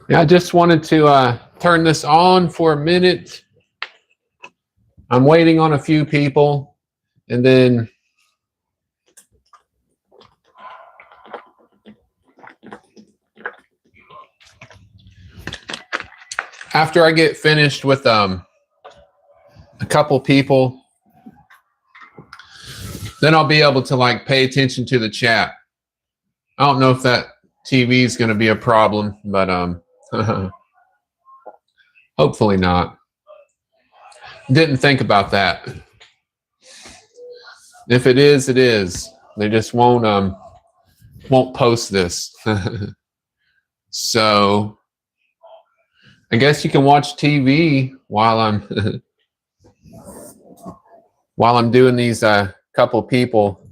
Yeah, I just wanted to turn this on for a minute. I'm waiting on a few people, and then after I get finished with a couple people, then I'll be able to like pay attention to the chat. I don't know if that TV is going to be a problem, but hopefully not. Didn't think about that. If it is, it is. They just won't post this. So I guess you can watch TV while I'm while I'm doing these couple people.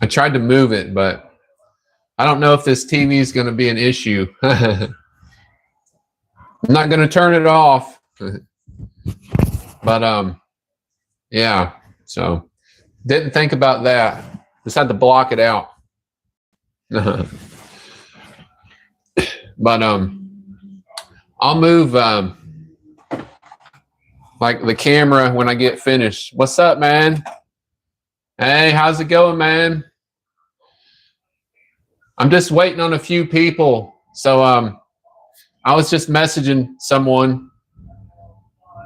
I tried to move it, but I don't know if this TV is going to be an issue. I'm not going to turn it off. But yeah, so didn't think about that. Just had to block it out. But I'll move like the camera when I get finished. What's up, man? Hey, how's it going, man? I'm just waiting on a few people. So I was just messaging someone.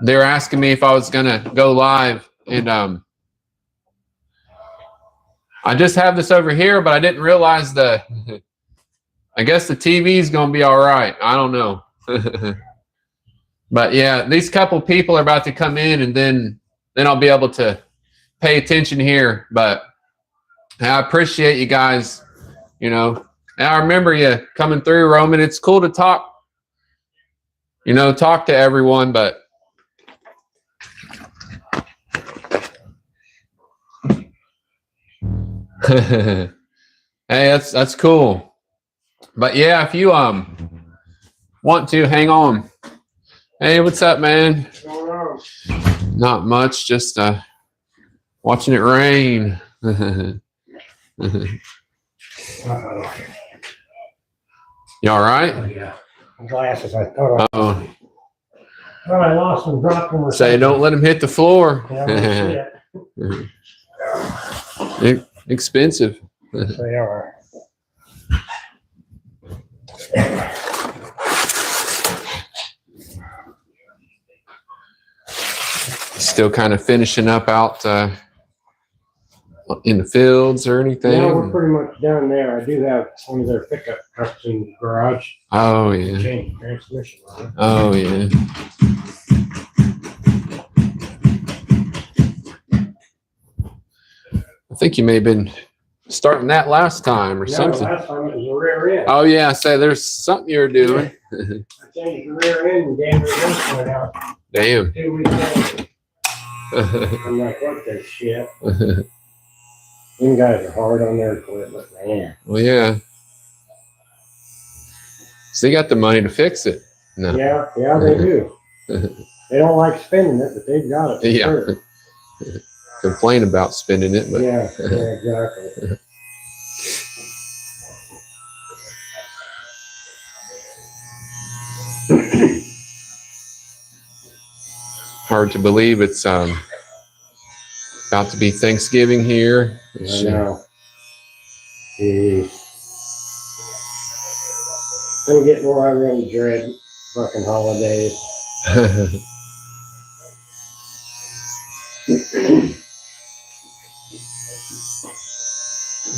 They were asking me if I was gonna go live, and I just have this over here, but I didn't realize I guess the TV is gonna be all right. I don't know. But yeah, these couple people are about to come in, and then I'll be able to pay attention here. But I appreciate you guys. You know, and I remember you coming through, Roman. It's cool to talk. You know, talk to everyone, but hey, that's cool. But yeah, if you want to hang on. Hey, what's up, man? What's going on? Not much, just watching it rain. You all right? Oh, yeah. Glasses, I thought Oh, well, I lost them, dropped them. say don't let him hit the floor. Yeah, Expensive. they are. Still kind of finishing up out in the fields or anything? Yeah, we're pretty much done there. I do have one of their pickup trucks in the garage. Oh yeah. Change the transmission on it. Oh yeah. I think you may have been starting that last time or No, something. last time it was a rear end. Oh yeah, say there's something you're doing. I changed the rear end and damn near this went out Damn. 2 weeks later. I'm like, what the shit? Them guys are hard on their equipment, man. Well, yeah. So you got the money to fix it. No. Yeah, they do. They don't like spending it, but they've got it for Yeah. sure. Complain about spending it, but Yeah, exactly. hard to believe it's about to be Thanksgiving here. I know. Jeez. I'm getting where I really dread fucking holidays.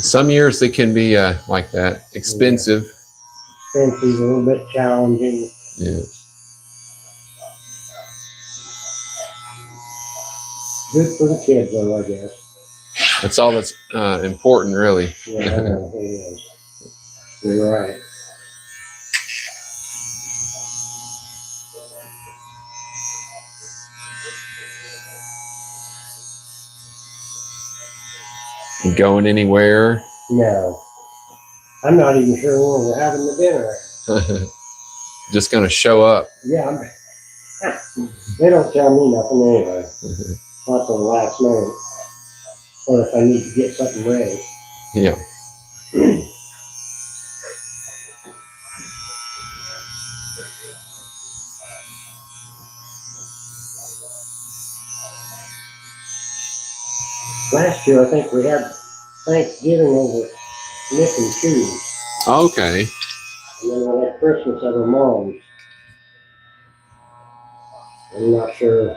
Some years they can be like that, expensive. Expensive, a little bit challenging. Yeah. Good for the kids, though, I guess. That's all that's important, really. Yeah, I know, it is. You're right. You going anywhere? No. I'm not even sure where we're having the dinner. Just gonna show up. Yeah, They don't tell me nothing anyway. Not till the last minute. Or if I need to get something ready. Yeah. Last year, I think we had Thanksgiving over Nick and Choose. Okay. And then we had Christmas at her mom's. I'm not sure.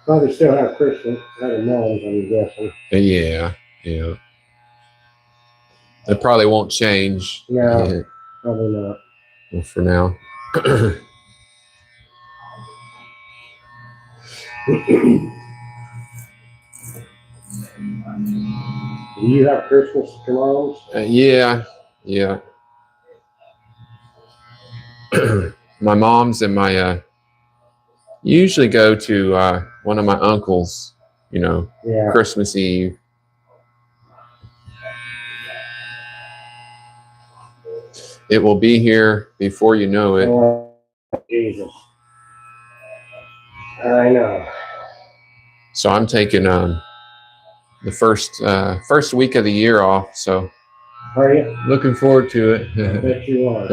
Probably still have Christmas at her mom's, I'm guessing. Yeah. Yeah. It probably won't change. No, probably not. Well, for now. Do you have Christmas at your mom's? Yeah. Yeah. My mom's and my usually go to one of my uncles, you know, Yeah. Christmas Eve. It will be here before you know it. Oh, Jesus. I know. So I'm taking the first week of the year off. So Are you? looking forward to I it. bet you are.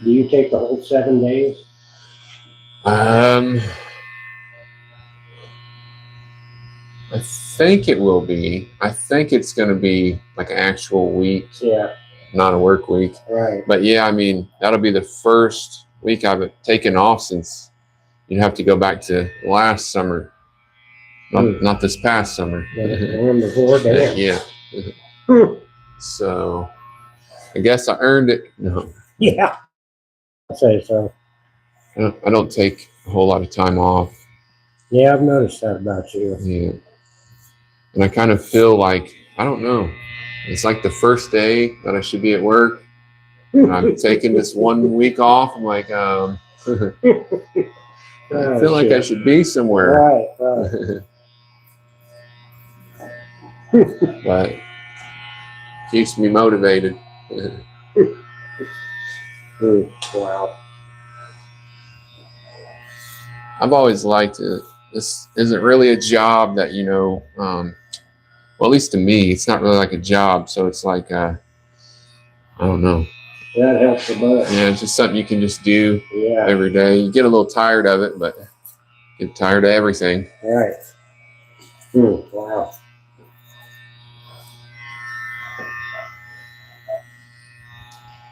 Do you take the whole 7 days? I think it will be. I think it's going to be like an actual week, Yeah. not a work week. Right. But yeah, I mean, that'll be the first week I've taken off since you have to go back to last summer, not this past summer. The one before, damn. Yeah. So I guess I earned it. No, Yeah. I'd say so. I don't take a whole lot of time off. Yeah, I've noticed that about you. Yeah. And I kind of feel like, I don't know, it's like the first day that I should be at work. And I'm taking this 1 week off. I'm like, I feel like I should be somewhere. Right, right. But keeps me motivated. Wow. I've always liked it. This isn't really a job that, you know, well, at least to me, it's not really like a job. So it's like, I don't know. That helps a bunch. Yeah, it's just something you can just do Yeah. every day. You get a little tired of it, but get tired of everything. Right. Wow.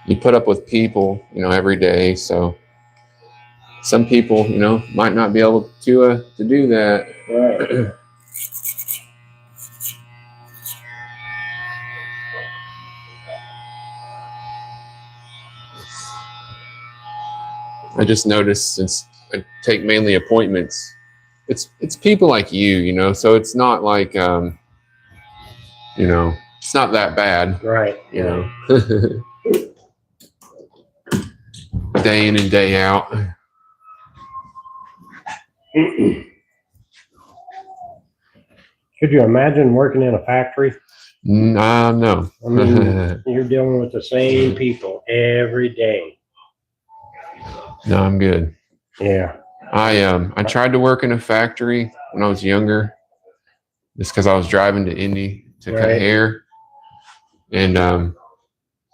You put up with people, you know, every day. So some people, you know, might not be able to do that. Right. I just noticed since I take mainly appointments, it's people like you know, so it's not like you know, it's not that bad, Right. you know. Day in and day out. Could you imagine working in a factory? No. I mean, you're dealing with the same people every day. No, I'm good. Yeah. I tried to work in a factory when I was younger, just because I was driving to Indy to cut Right. hair, and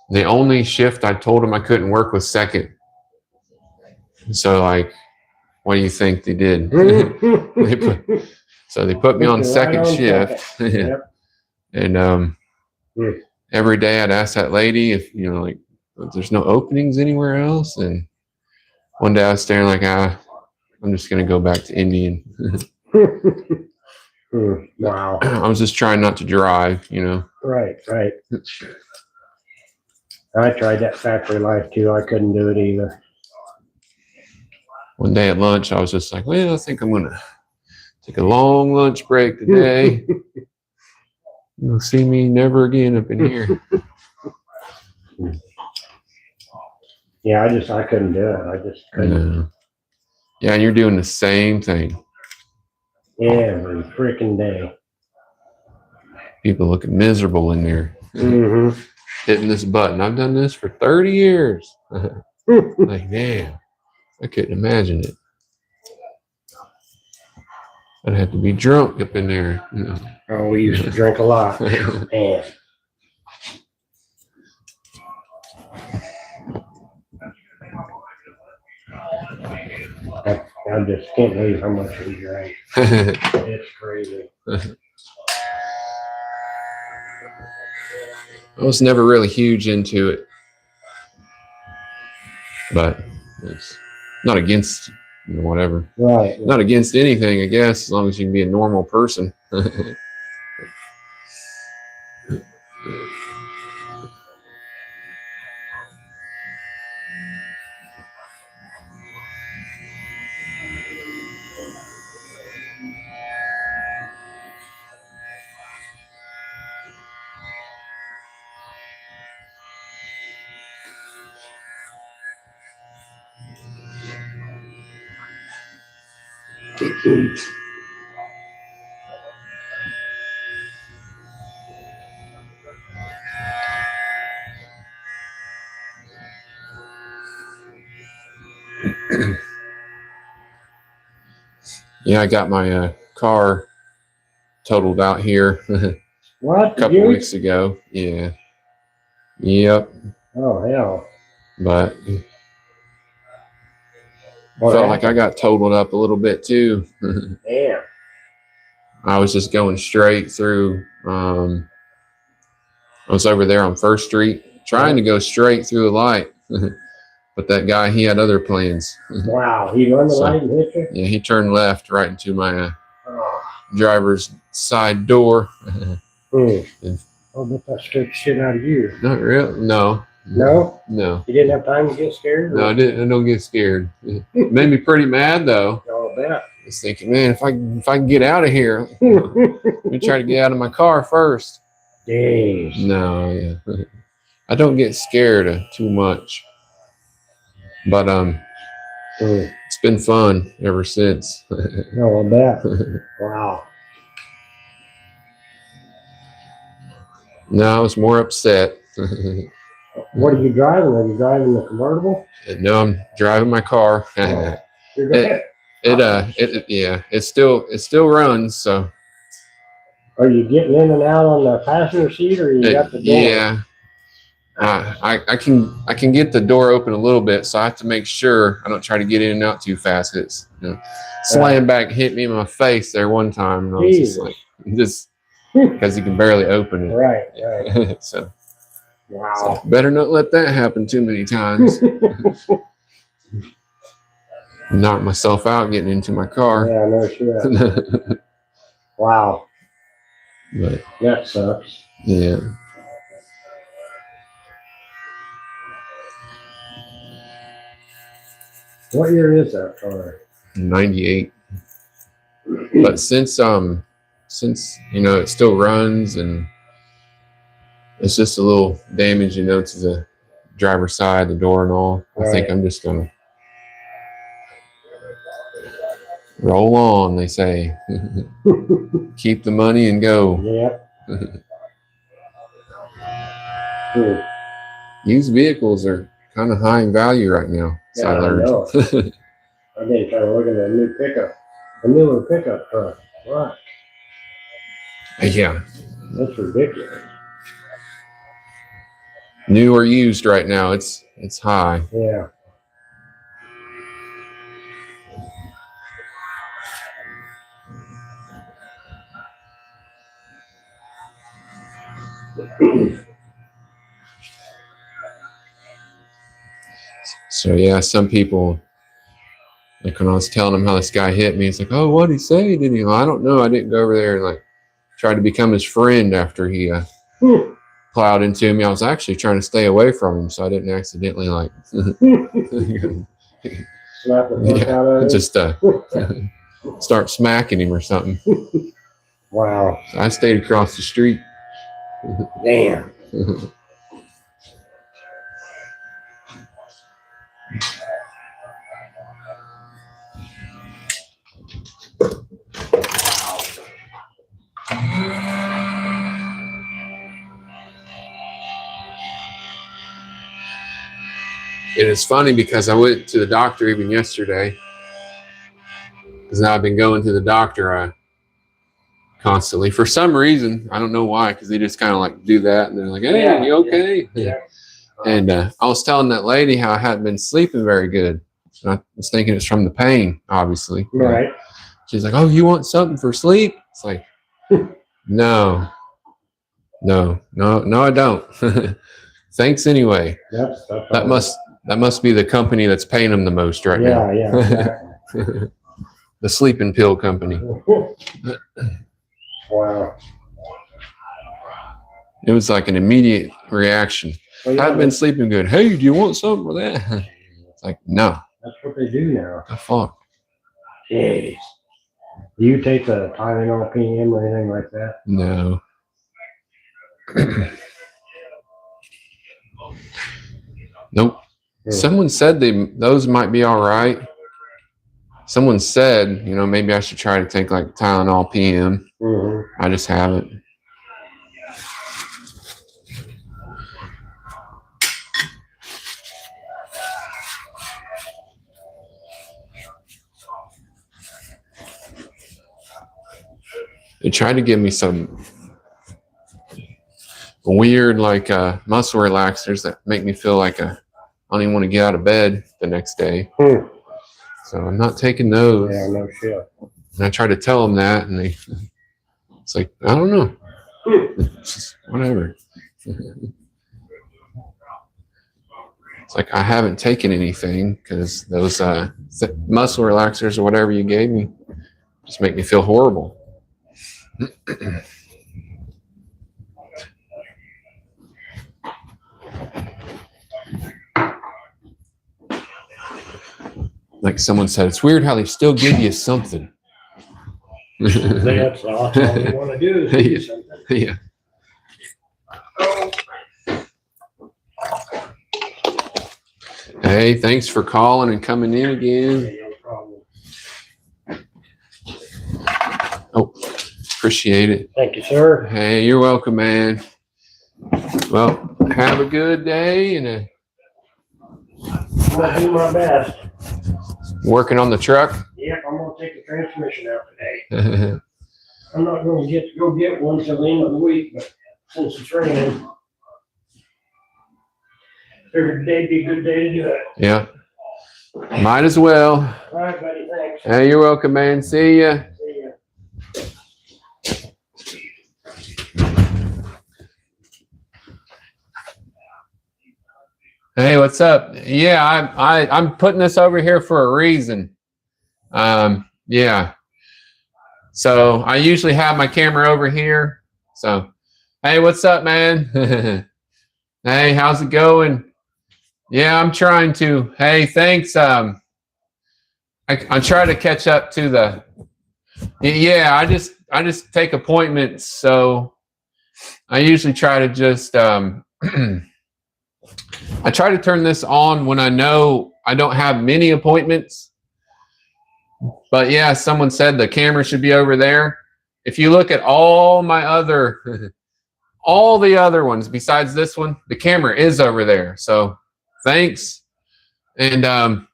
the only shift I told them I couldn't work was second. So like, what do you think they did? They put me on second shift, Yep. and every day I'd ask that lady if, you know, like, if there's no openings anywhere else, and one day I was staring like, I'm just gonna go back to Indy. Wow. I was just trying not to drive, you know. Right, right. I tried that factory life too. I couldn't do it either. One day at lunch, I was just like, well, I think I'm gonna take a long lunch break today. You'll see me never again up in here. Yeah, I couldn't do it. I just couldn't. Yeah, and you're doing the same thing. Every freaking day. People looking miserable in there. Mm-hmm. hitting this button. I've done this for 30 years. Like, damn, I couldn't imagine it. I'd have to be drunk up in there. You know. Oh, we used to drink a lot. Man. I just can't believe how much we drank. It's crazy. I was never really huge into it, but it's not against, you know, whatever. Right. Not against anything, I guess, as long as you can be a normal person. Yeah, I got my car totaled out here a What? couple weeks ago. Yeah. Yep. Oh, hell. But What felt like I happened? got totaled up a little bit too. Damn. I was just going straight through. I was over there on First Street trying to go straight through the light. But that guy, he had other plans. Wow. He run the So- light and hit you? Yeah, he turned left right into my Oh. driver's side door. Hmm. Yeah. I'll bet that scared the shit out of you. Not real. No. No? No. You didn't have time to get scared? No, I didn't. I don't get scared. It made me pretty mad though. I'll bet. I was thinking, man, if I can get out of here, let me try to get out of my car first. Jeez. No, yeah. I don't get scared too much. But Hmm. it's been fun ever since. No, I'll bet. Wow. No, I was more upset. What are you driving? Are you driving the convertible? No, I'm driving my car. You're good. It still runs, so Are you getting in and out on the passenger seat, or you got the door? yeah. I can get the door open a little bit, so I have to make sure I don't try to get in and out too fast. It's slam back, hit me in my face there one time, and I was just like, because you can barely open it. Right, right. so Wow. better not let that happen too many times. Knock myself out getting into my car. Yeah, no shit. Wow. But That sucks. yeah. What year is that car? 98. But since you know it still runs and it's just a little damage, you know, to the driver's side, the door and all. I think Right. I'm just gonna roll on, they say. Keep the money and go. Yep. Hmm. Used vehicles are kind of high in value right now, so Yeah, I I learned. know. I've been trying to look at a new pickup, a newer pickup truck. What? Yeah. That's ridiculous. New or used right now, it's high. Yeah. So yeah, some people, like when I was telling him how this guy hit me, he's like, "Oh, what'd he say? Did he?" I don't know. I didn't go over there and like try to become his friend after he Hmm. plowed into me. I was actually trying to stay away from him so I didn't accidentally like Slap the fuck out of it. just start smacking him or something. Wow. So I stayed across the street. Damn. It is funny because I went to the doctor even yesterday. Because now I've been going to the doctor constantly for some reason. I don't know why. Because they just kind of like do that, and they're like, "Hey, Yeah, you okay?" Yeah. And I was telling that lady how I hadn't been sleeping very good. And I was thinking it's from the pain, obviously. Right. She's like, "Oh, you want something for sleep?" It's like, no, I don't. Thanks anyway. That must be the company that's paying them the most right now. Yeah, exactly. The sleeping pill company. Wow. It was like an immediate reaction. Well, yeah, I've been sleeping good. Hey, do you want something for that? It's like, no. that's what they do now. The fuck. Jeez. Do you take the Tylenol PM or anything like that? No. Nope. Yeah. Someone said those might be all right. Someone said, maybe I should try to take like Tylenol PM. Mm-hmm. I just haven't. They tried to give me some weird like muscle relaxers that make me feel like I don't even want to get out of bed the next day. So I'm not taking those. Yeah, no shit. And I tried to tell them that, and it's like, I don't know. It's just whatever. It's like I haven't taken anything because those muscle relaxers or whatever you gave me just make me feel horrible. Like someone said, it's weird how they still give you something. That's all you want to do is do something. Yeah. Hey, thanks for calling and coming in again. Okay, no problem. Oh, appreciate it. Thank you, sir. Hey, you're welcome, man. Well, have a good day and I'm gonna do my best. working on the truck. Yep, I'm gonna take the transmission out today. I'm not gonna get to go get one till the end of the week, but since it's raining, figured today'd be a good day to do it. Yeah. Might as well. All right, buddy, thanks. Hey, you're welcome, man. See ya. See ya. Hey, what's up? Yeah, I'm putting this over here for a reason. Yeah. So I usually have my camera over here. So, hey, what's up, man? Hey, how's it going? Yeah, I'm trying to. Hey, thanks. I try to catch up to the. Yeah, I just take appointments. So I usually try to just. I try to turn this on when I know I don't have many appointments. But yeah, someone said the camera should be over there. If you look at all my other, all the other ones besides this one, the camera is over there. So thanks. And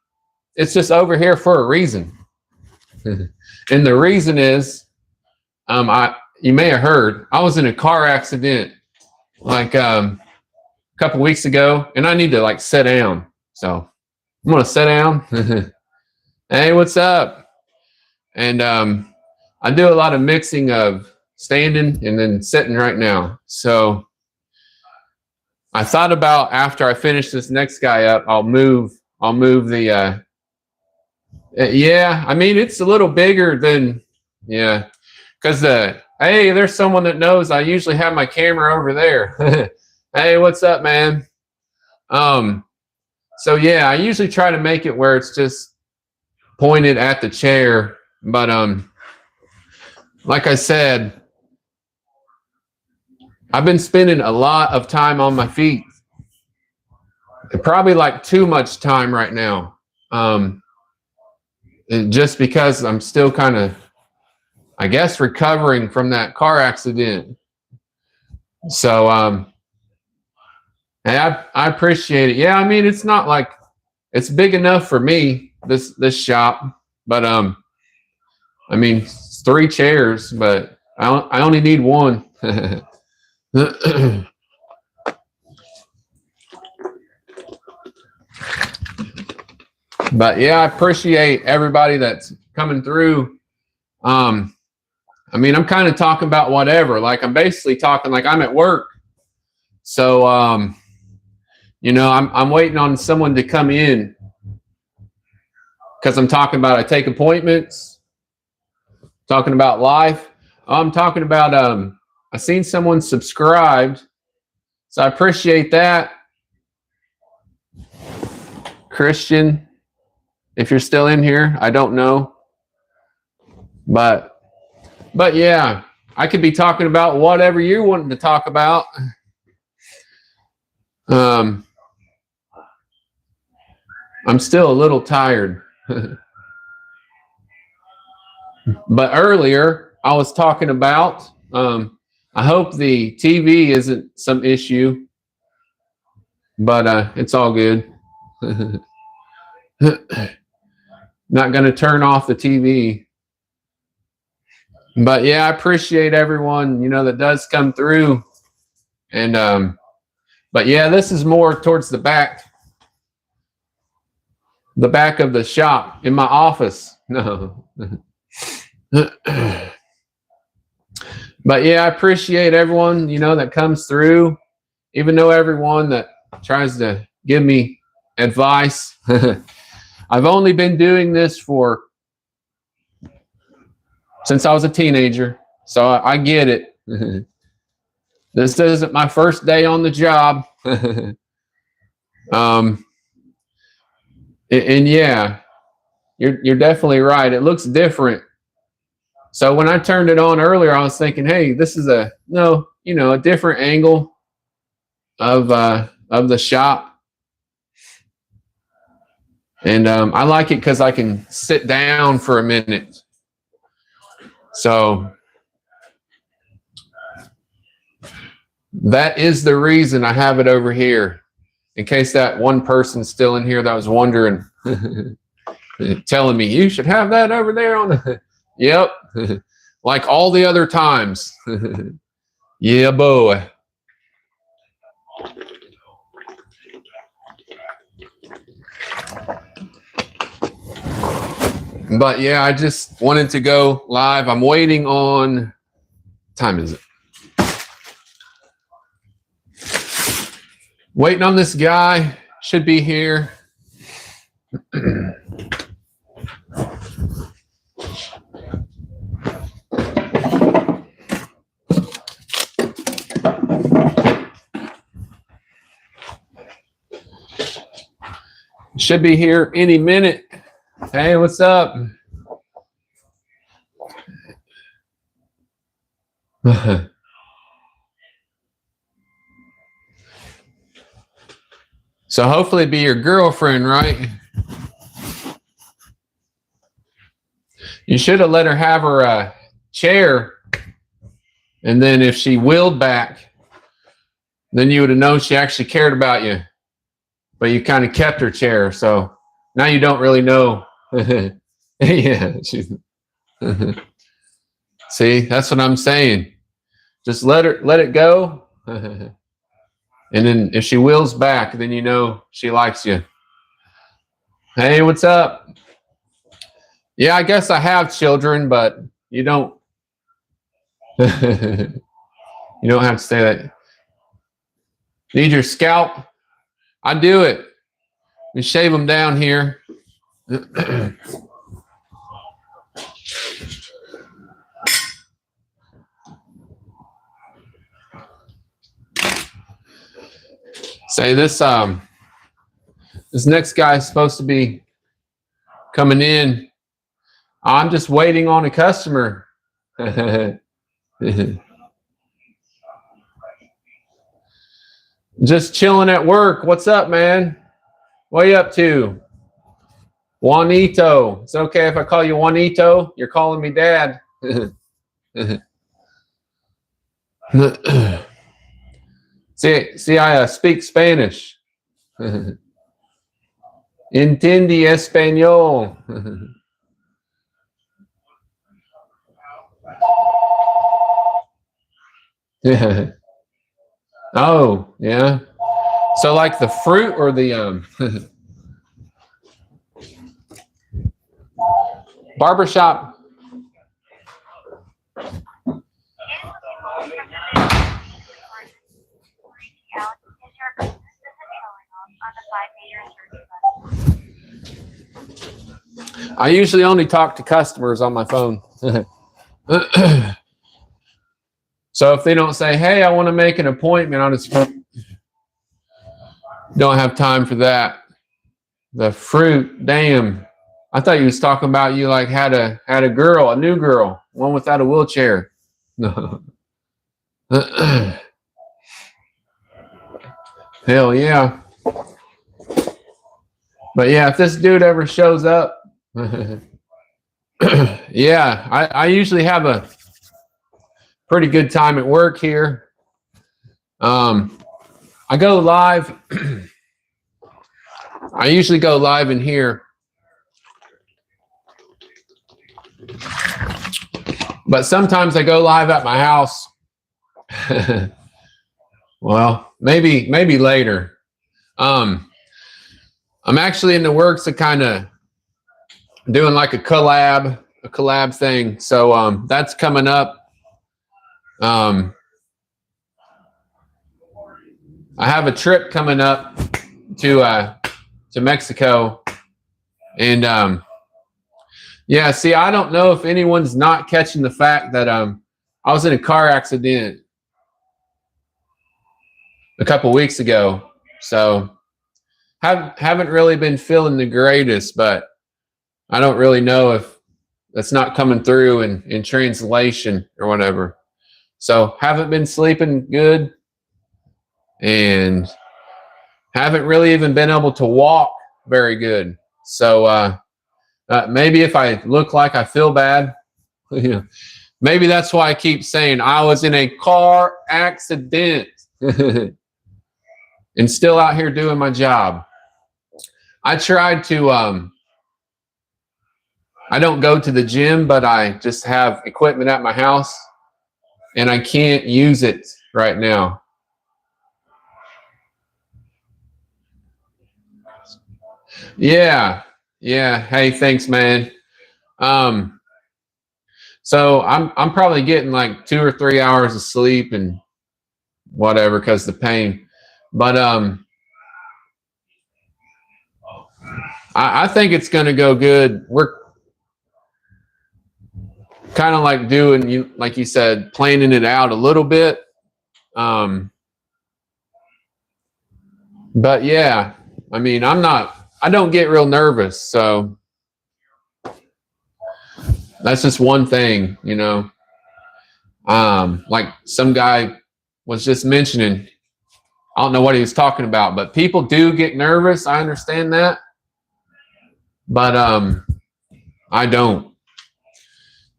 it's just over here for a reason. And the reason is, you may have heard, I was in a car accident like a couple weeks ago, and I need to like sit down. So I'm gonna sit down. Hey, what's up? And I do a lot of mixing of standing and then sitting right now. So I thought about after I finish this next guy up, I'll move the yeah, I mean it's a little bigger than because hey, there's someone that knows I usually have my camera over there. Hey, what's up, man? So yeah, I usually try to make it where it's just pointed at the chair, but like I said, I've been spending a lot of time on my feet. Probably like too much time right now. And just because I'm still kind of, I guess, recovering from that car accident. So, hey, I appreciate it. Yeah, I mean, it's not like it's big enough for me, this shop, but I mean, it's 3 chairs, but I only need one. But yeah, I appreciate everybody that's coming through. I mean, I'm kind of talking about whatever. Like, I'm basically talking like I'm at work. So, you know, I'm waiting on someone to come in because I'm talking about I take appointments, talking about life. I'm talking about I seen someone subscribed, so I appreciate that. Christian, if you're still in here, I don't know. But yeah, I could be talking about whatever you're wanting to talk about. I'm still a little tired. But earlier I was talking about, I hope the TV isn't some issue, but it's all good. Not going to turn off the TV. But yeah, I appreciate everyone, you know, that does come through. And but yeah, this is more towards the back of the shop in my office. No. But yeah, I appreciate everyone, you know, that comes through, even though everyone that tries to give me advice. I've only been doing this since I was a teenager, so I get it. This isn't my first day on the job. And yeah, you're definitely right. It looks different. So when I turned it on earlier, I was thinking, hey, this is a different angle of the shop. And I like it because I can sit down for a minute. So that is the reason I have it over here. In case that one person's still in here that was wondering, telling me you should have that over there on the. Yep. Like all the other times. Yeah, boy. But yeah, I just wanted to go live. I'm waiting on. What time is it? Waiting on this guy. Should be here. Should be here any minute. Hey, what's up? So hopefully it'd be your girlfriend, right? You should have let her have her chair, and then if she wheeled back, then you would have known she actually cared about you. But you kind of kept her chair, so now you don't really know. Yeah. See, that's what I'm saying. Just let it go. And then if she wheels back, then you know she likes you. Hey, what's up? Yeah, I guess I have children, but you don't. You don't have to say that. Need your scalp? I do it. We shave them down here. Say this next guy is supposed to be coming in. I'm just waiting on a customer. Just chilling at work. What's up, man? What are you up to? Juanito. It's okay if I call you Juanito? You're calling me dad. See, I speak Spanish. Entiende español. Yeah. Oh, yeah. So like the fruit or the barbershop. I usually only talk to customers on my phone. So if they don't say, hey, I want to make an appointment, I'll just don't have time for that. The fruit, damn. I thought you was talking about you like had a girl, a new girl, one without a wheelchair. No. Hell yeah. But yeah, if this dude ever shows up, yeah, I usually have a pretty good time at work here. I go live. I usually go live in here. But sometimes I go live at my house. Well, maybe later. I'm actually in the works of kind of doing like a collab thing. So that's coming up. I have a trip coming up to Mexico, and yeah. See, I don't know if anyone's not catching the fact that I was in a car accident a couple weeks ago, so haven't really been feeling the greatest, but I don't really know if that's not coming through in translation or whatever. So haven't been sleeping good and haven't really even been able to walk very good. So maybe if I look like I feel bad, you know, maybe that's why I keep saying I was in a car accident and still out here doing my job. I tried to I don't go to the gym, but I just have equipment at my house and I can't use it right now. Yeah. Yeah. Hey, thanks, man. So I'm probably getting like 2 or 3 hours of sleep and whatever because the pain. But I think it's gonna go good. We're kind of like doing you like you said, planning it out a little bit. But yeah, I mean I don't get real nervous, so that's just one thing, you know. Like some guy was just mentioning, I don't know what he was talking about, but people do get nervous. I understand that. But I don't.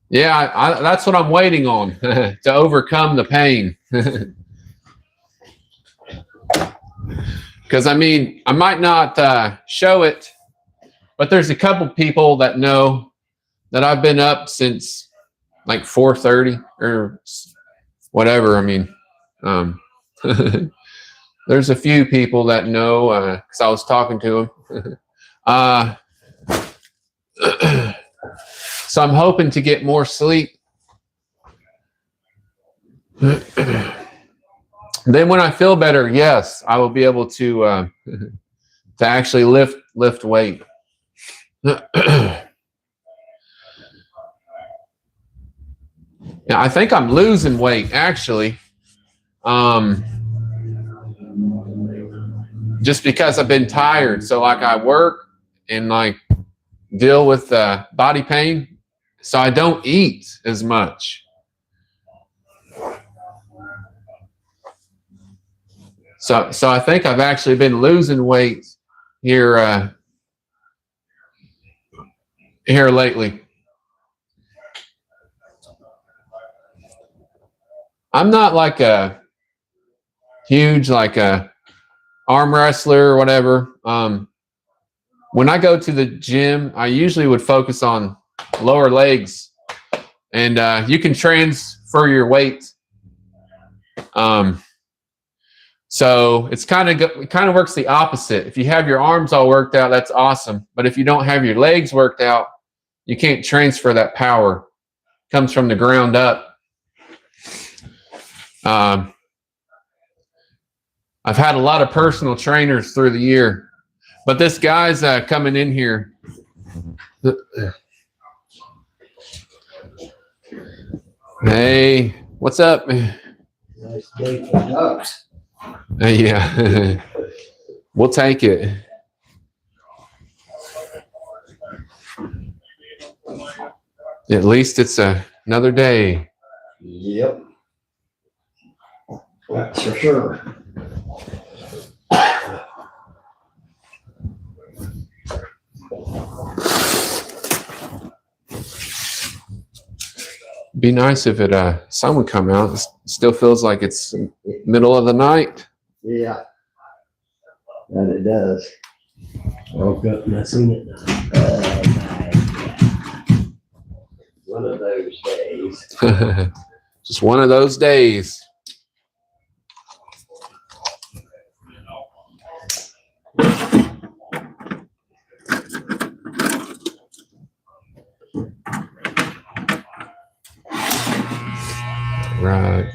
Yeah, that's what I'm waiting on to overcome the pain. Because I mean, I might not show it, but there's a couple people that know that I've been up since like 4:30 or whatever. I mean, there's a few people that know because I was talking to them. So I'm hoping to get more sleep. Then when I feel better, yes, I will be able to actually lift weight. Yeah, I think I'm losing weight actually. Just because I've been tired. So like I work and like deal with body pain, so I don't eat as much. So I think I've actually been losing weight here lately. I'm not like a huge like a arm wrestler or whatever. when I go to the gym, I usually would focus on lower legs, and you can transfer your weight. So it kind of works the opposite. If you have your arms all worked out, that's awesome. But if you don't have your legs worked out, you can't transfer that power. It comes from the ground up. I've had a lot of personal trainers through the year, but this guy's coming in here. Hey, what's up? Nice day for ducks. Yeah, we'll take it. At least it's another day. Yep. That's for sure. Be nice if sun would come out. It still feels like it's middle of the night. Yeah. And it does. Woke up and I seen it now. One of those days. Just one of those days. Right.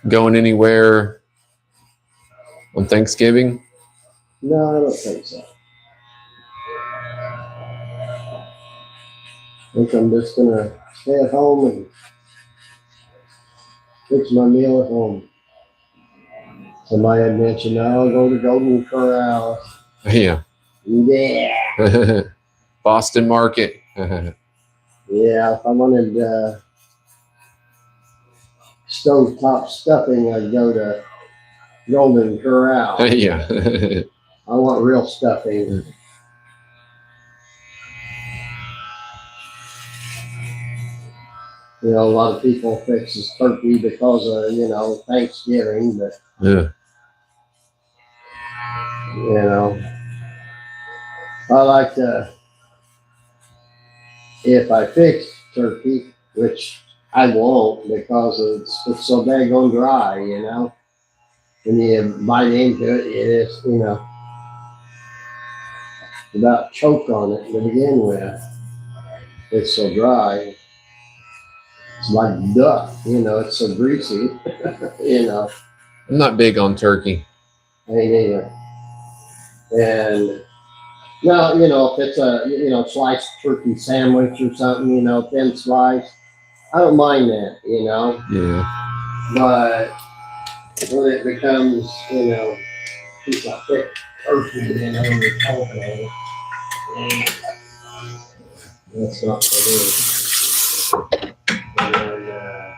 Going anywhere on Thanksgiving? No, I don't think so. I think I'm just gonna stay at home and fix my meal at home. Somebody had mentioned I'll go to Golden Corral. Yeah. Yeah. Boston Market. Yeah, if I wanted stovetop stuffing, I'd go to Golden Corral. Yeah. I want real stuffing. You know, a lot of people fixes turkey because of, you know, Thanksgiving, but, Yeah. you know, I like to, if I fix turkey, which I won't because it's so daggone dry, you know. When you bite into it, it is, you know, about choke on it to begin with. It's so dry. It's like duck, you know, it's so greasy, you know. I'm not big on turkey. I ain't either. And now, you know, if it's a, you know, sliced turkey sandwich or something, you know, thin slice, I don't mind that, you know. Yeah. But when it becomes, you know, piece of thick turkey, you know, and you're choking on it, that's not for me. And,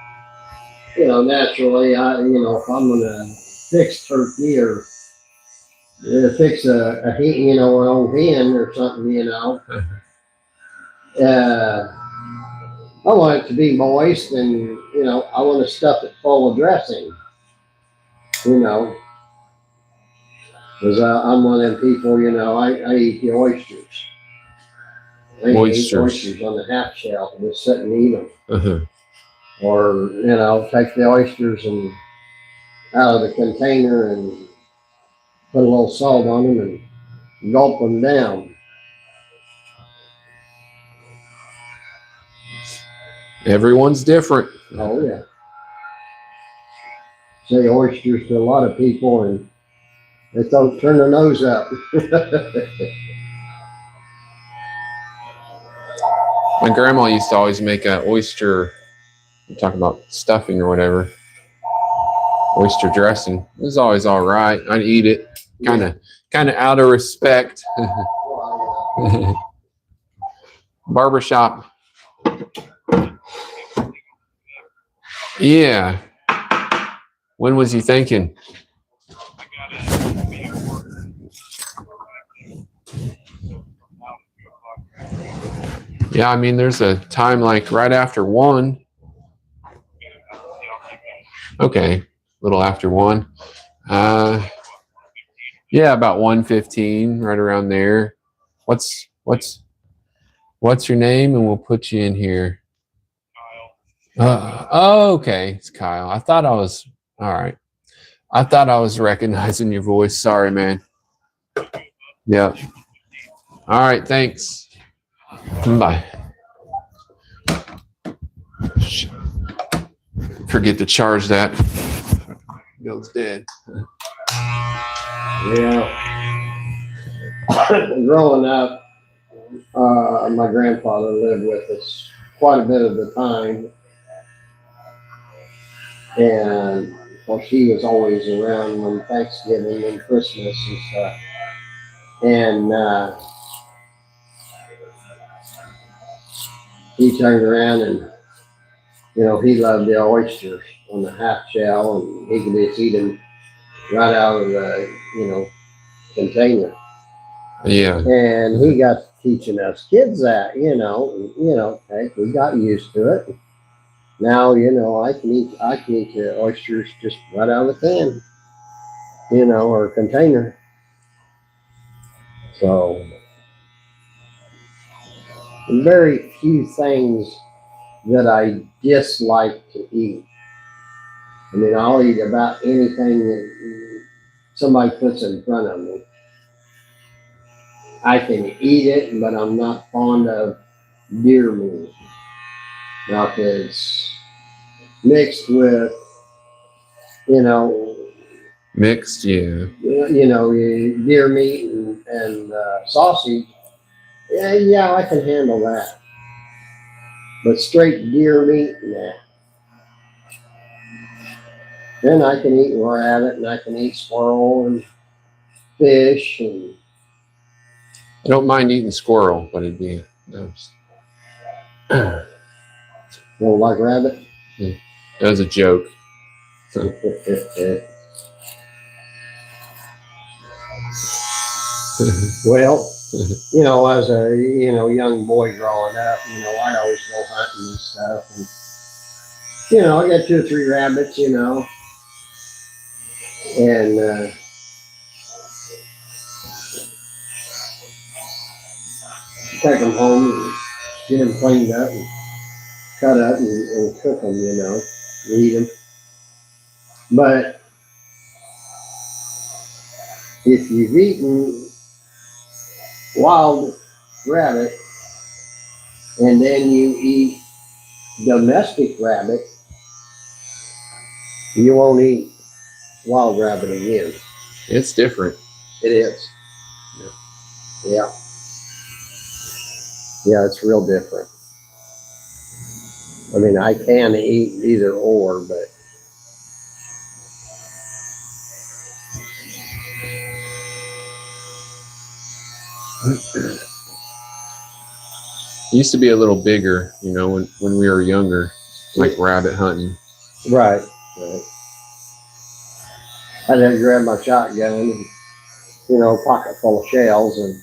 you know, naturally, you know, if I'm gonna fix turkey or fix a hen, you know, an old hen or something, you know, I want it to be moist and, you know, I want to stuff it full of dressing, you know, because I'm one of them people, you know, I eat the oysters. I eat oysters on the half shell and just sit and eat them. Uh-huh. Or, you know, take the oysters and out of the container and put a little salt on them and gulp them down. Everyone's different. Oh, yeah. Say oysters to a lot of people and they don't turn their nose up. My grandma used to always make an oyster, talk about stuffing or whatever, oyster dressing. It was always all right. I'd eat it, kind of out of respect. Barbershop. Yeah. When was he thinking? Yeah, I mean, there's a time like right after 1. Okay, a little after 1. Yeah, about 1:15, right around there. What's your name, and we'll put you in here. Oh, okay, it's Kyle. I thought I was all right. I thought I was recognizing your voice. Sorry, man. Yeah. All right. Thanks. Bye. Forget to charge that. Goes dead. Yeah. Growing up, my grandfather lived with us quite a bit of the time. And well, she was always around when Thanksgiving and Christmas and stuff. And he turned around and, he loved the oysters on the half shell, and he could just eat them right out of the, container. Yeah. And he got teaching us kids that, hey, we got used to it. Now, I can eat the oysters just right out of the can, or container. So very few things that I dislike to eat. I mean, I'll eat about anything that somebody puts in front of me. I can eat it, but I'm not fond of deer meat. Now, if it's mixed with, Mixed, yeah. deer meat and sausage, yeah, I can handle that. But straight deer meat, nah. Then I can eat rabbit, and I can eat squirrel and fish, and I don't mind eating squirrel, but it'd be nice. don't like rabbit. That was a joke. Well, as a young boy growing up, I always go hunting and stuff, and I got 2 or 3 rabbits, and take them home and get them cleaned up and cut up and cook them, eat them. But if you've eaten wild rabbit and then you eat domestic rabbit, you won't eat wild rabbit again. It's different. It is. Yeah. Yeah, it's real different. I mean, I can eat either or, but It used to be a little bigger, when we were younger, like rabbit hunting. right. I had to grab my shotgun and, pocket full of shells and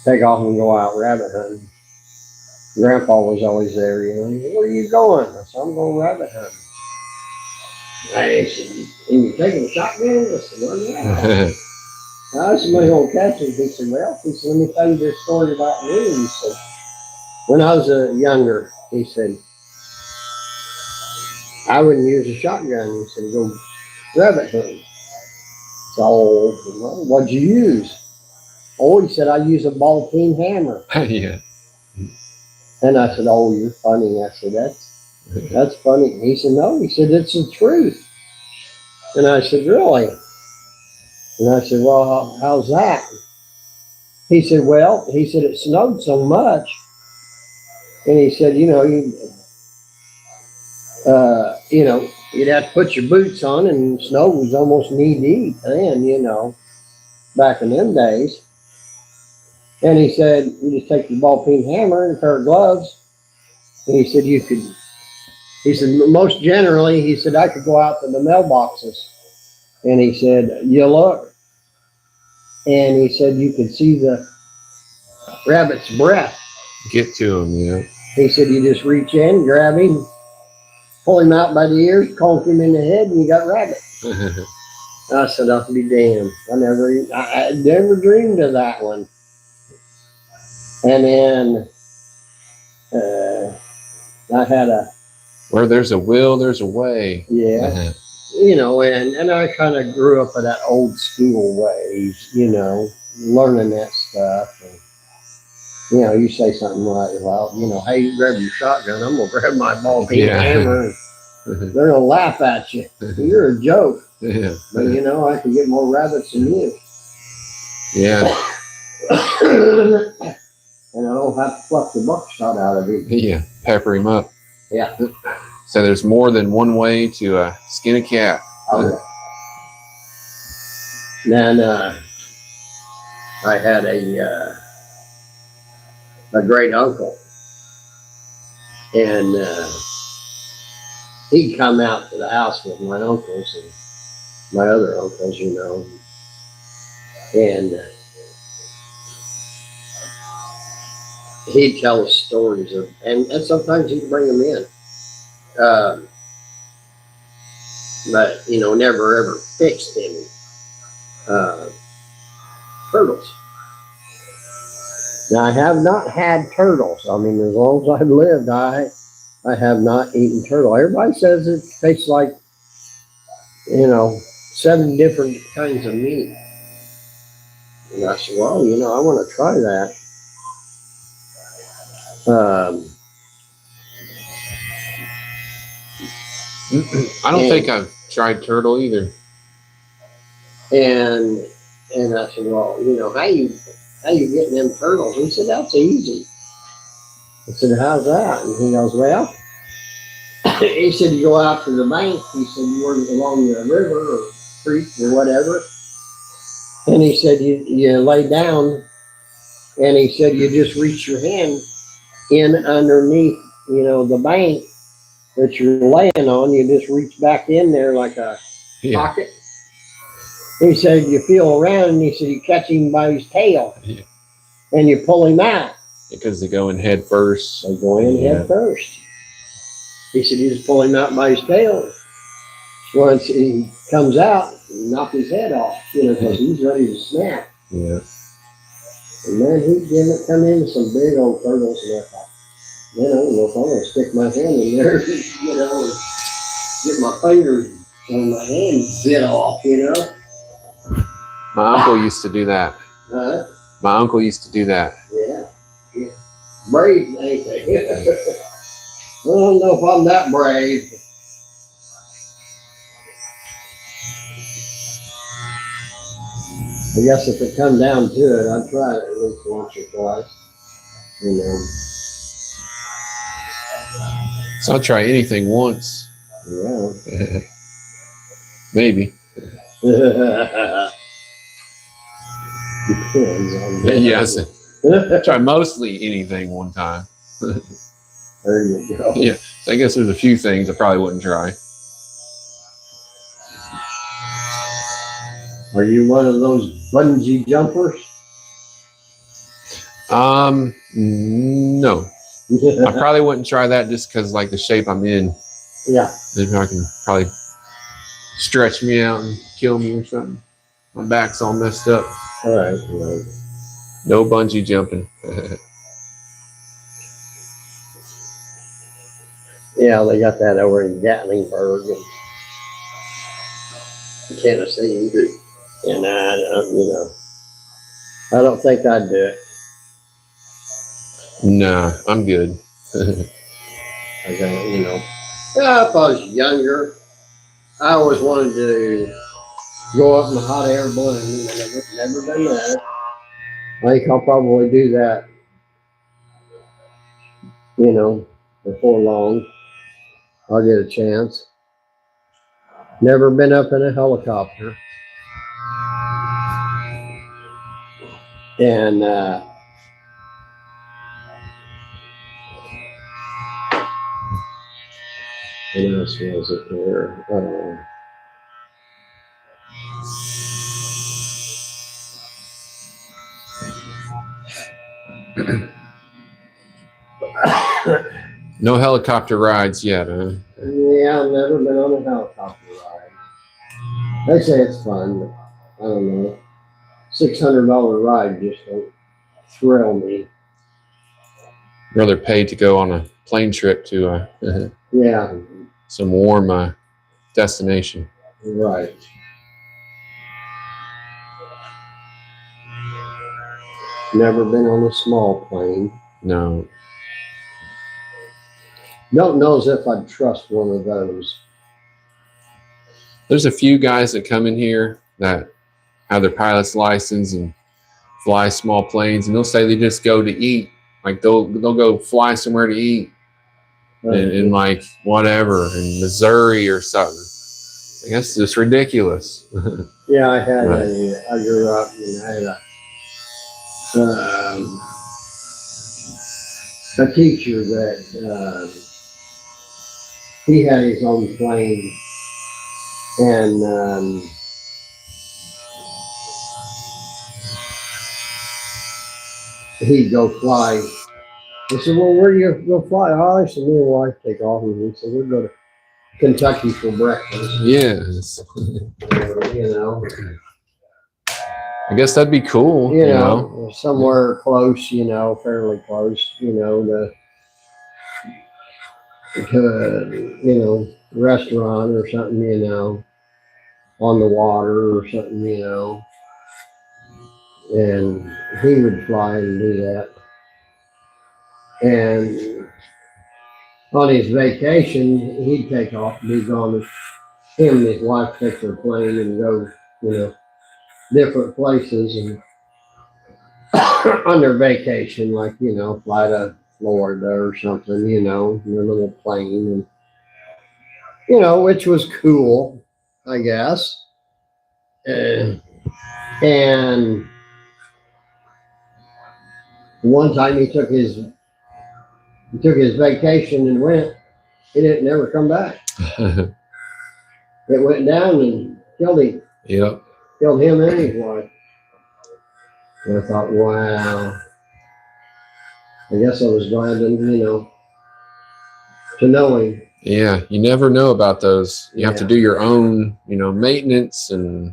take off and go out rabbit hunting. Grandpa was always there, where are you going? I said, I'm going rabbit hunting. I said, and you taking a shotgun? I said, well, yeah. Somebody gonna catch him. He said, well, let me tell you this story about me. He said, when I was younger, he said, I wouldn't use a shotgun. He said, go rabbit hunting. So, well, what'd you use? Oh, he said, I use a ball-peen hammer. Yeah. And I said, oh, you're funny. I said, that's funny. He said, no. He said, it's the truth. And I said, really? And I said, well, how's that? He said, well, it snowed so much. And he said, you'd have to put your boots on, and snow was almost knee deep then, back in them days. And he said, you just take your ball-peen hammer and a pair of gloves. And he said, most generally, he said, I could go out to the mailboxes. And he said, you look. And he said, you could see the rabbit's breath. Get to him, yeah. He said, you just reach in, grab him, pull him out by the ears, conk him in the head, and you got rabbit. I said, I'll be damned. I never dreamed of that one. And then I had Where there's a will, there's a way. yeah, you know, and I kind of grew up in that old school ways, you know, learning that stuff. And, you know, you say something like, well, you know, hey, you grab your shotgun, I'm going to grab my ball peen hammer. And they're going to laugh at you. You're a joke. Yeah. But, you know, I can get more rabbits than you. Yeah. And I don't have to pluck the buckshot out of him. Yeah. Pepper him up. Yeah. So there's more than one way to skin a cat. Okay. Then I had a great uncle, and he'd come out to the house with my uncles and my other uncles, you know, and he'd tell us stories of, and sometimes he'd bring them in, but you know, never ever fixed any turtles. Now I have not had turtles. I mean, as long as I've lived, I have not eaten turtle. Everybody says it tastes like, you know, 7 different kinds of meat. And I said, well, you know, I want to try that. I don't think I've tried turtle either. And I said, well, you know, how you getting them turtles? He said, that's easy. I said, how's that? And he goes, well, he said, you go out to the bank. He said, you work along the river or creek or whatever. And he said, you lay down. And he said, you just reach your hand in underneath, you know, the bank that you're laying on. You just reach back in there like a pocket. He said, you feel around, and he said, you catch him by his tail, and you pull him out. Because they go in head first. They go in head first. He said, you just pull him out by his tail. Once he comes out, you knock his head off, you know, because he's ready to snap. Yeah. And then he'd come in some big old turtles, and I thought, man, I don't know if I'm going to stick my hand in there, you know, and get my fingers and my hand bit off, you know. My uncle used to do that. My uncle used to do that. Yeah. Brave, ain't they? I don't know if I'm that brave. I guess if it come down to it, I'd try it at least once or twice. You know. So I'll try anything once. Yeah. Maybe. Depends on that. Yes. Try mostly anything one time. There you go. Yeah. So I guess there's a few things I probably wouldn't try. Are you one of those bungee jumpers? No. I probably wouldn't try that just because like the shape I'm in. Yeah. Maybe I can probably stretch me out and kill me or something. My back's all messed up. All right. Well. No bungee jumping. Yeah, they got that over in Gatlinburg and Tennessee. And you know, I don't think I'd do it. Nah, I'm good. I don't, you know, if I was younger, I always wanted to go up in a hot air balloon. I've never done that. I think I'll probably do that, you know, before long. I'll get a chance. Never been up in a helicopter. And what else was it there? No helicopter rides yet, huh? Yeah, I've never been on a helicopter ride. They say it's fun, but I don't know. $600 ride just don't thrill me. Rather pay to go on a plane trip to Yeah, some warm destination. right. Never been on a small plane. No, Don't know as if I'd trust one of those. there's a few guys that come in here that have their pilot's license and fly small planes, and they'll say they just go to eat. Like they'll go fly somewhere to eat in like whatever in Missouri or something. I guess it's ridiculous. Yeah, I had Right. I grew up and I had a teacher that he had his own plane and he'd go fly. I said, well, where do you go fly? Oh, I said, me and my wife take off. And he said, we'll go to Kentucky for breakfast. Yes, You know, I guess that'd be cool. you know, somewhere close, you know, fairly close, you know, to you know, restaurant or something, you know, on the water or something, you know. And he would fly and do that. And on his vacation, he'd take off and be gone. Him and his wife take their plane and go, you know, different places and on their vacation, like, you know, fly to Florida or something, you know, in their little plane and you know, which was cool, I guess. And one time he took his vacation and went. He didn't never come back. It went down and killed him. Yep. Killed him and his wife. And I thought, wow. I guess I was glad to, you know, to know him. Yeah, you never know about those. You have to Yeah. do your own, you know, maintenance and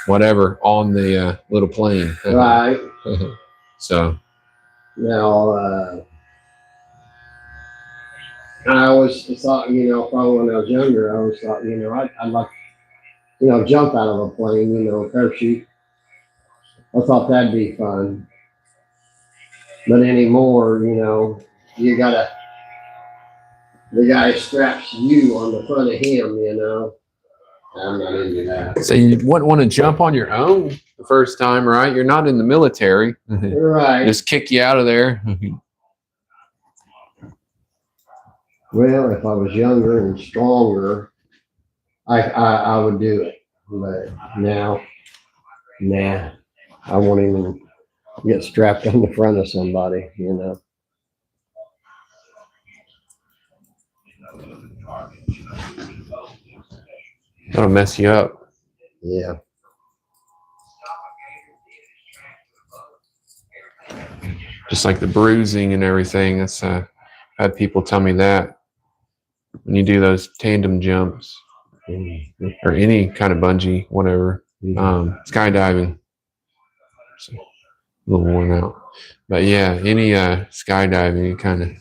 whatever on the little plane. Right. So, Now, I always thought, you know, probably when I was younger, I always thought, you know, I'd like, you know, jump out of a plane, you know, parachute. I thought that'd be fun. But anymore, you know, the guy straps you on the front of him, you know. I'm not into that. so you wouldn't want to jump on your own the first time, right? You're not in the military. Right. Just kick you out of there. Well, if I was younger and stronger, I would do it. But now, nah, I won't even get strapped on the front of somebody, you know. That'll mess you up. Yeah. Just like the bruising and everything. That's I've had people tell me that when you do those tandem jumps or any kind of bungee, whatever, skydiving, it's a little worn out. But yeah, any skydiving, it kind of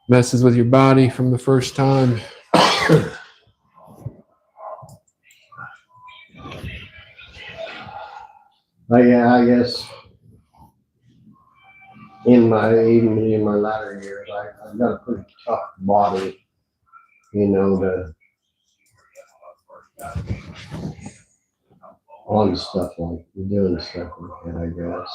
messes with your body from the first time. Yeah, I guess even in my latter years, I've got a pretty tough body, you know, on stuff like doing stuff like that, I guess.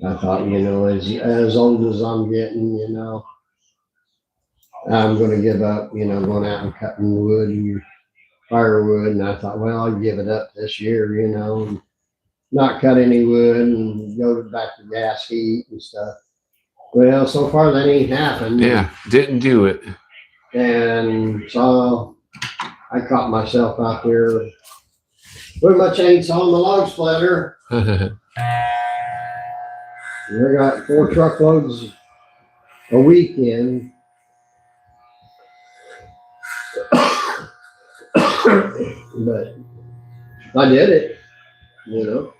I thought, you know, as old as I'm getting, you know, I'm going to give up, you know, going out and cutting wood and firewood. And I thought, well, I'll give it up this year, you know, and not cut any wood and go back to gas heat and stuff. Well, so far that ain't happened. Yeah, didn't do it. And so I caught myself out there Put my chainsaw on the log splitter. I got 4 truckloads a weekend. But I did it, you know.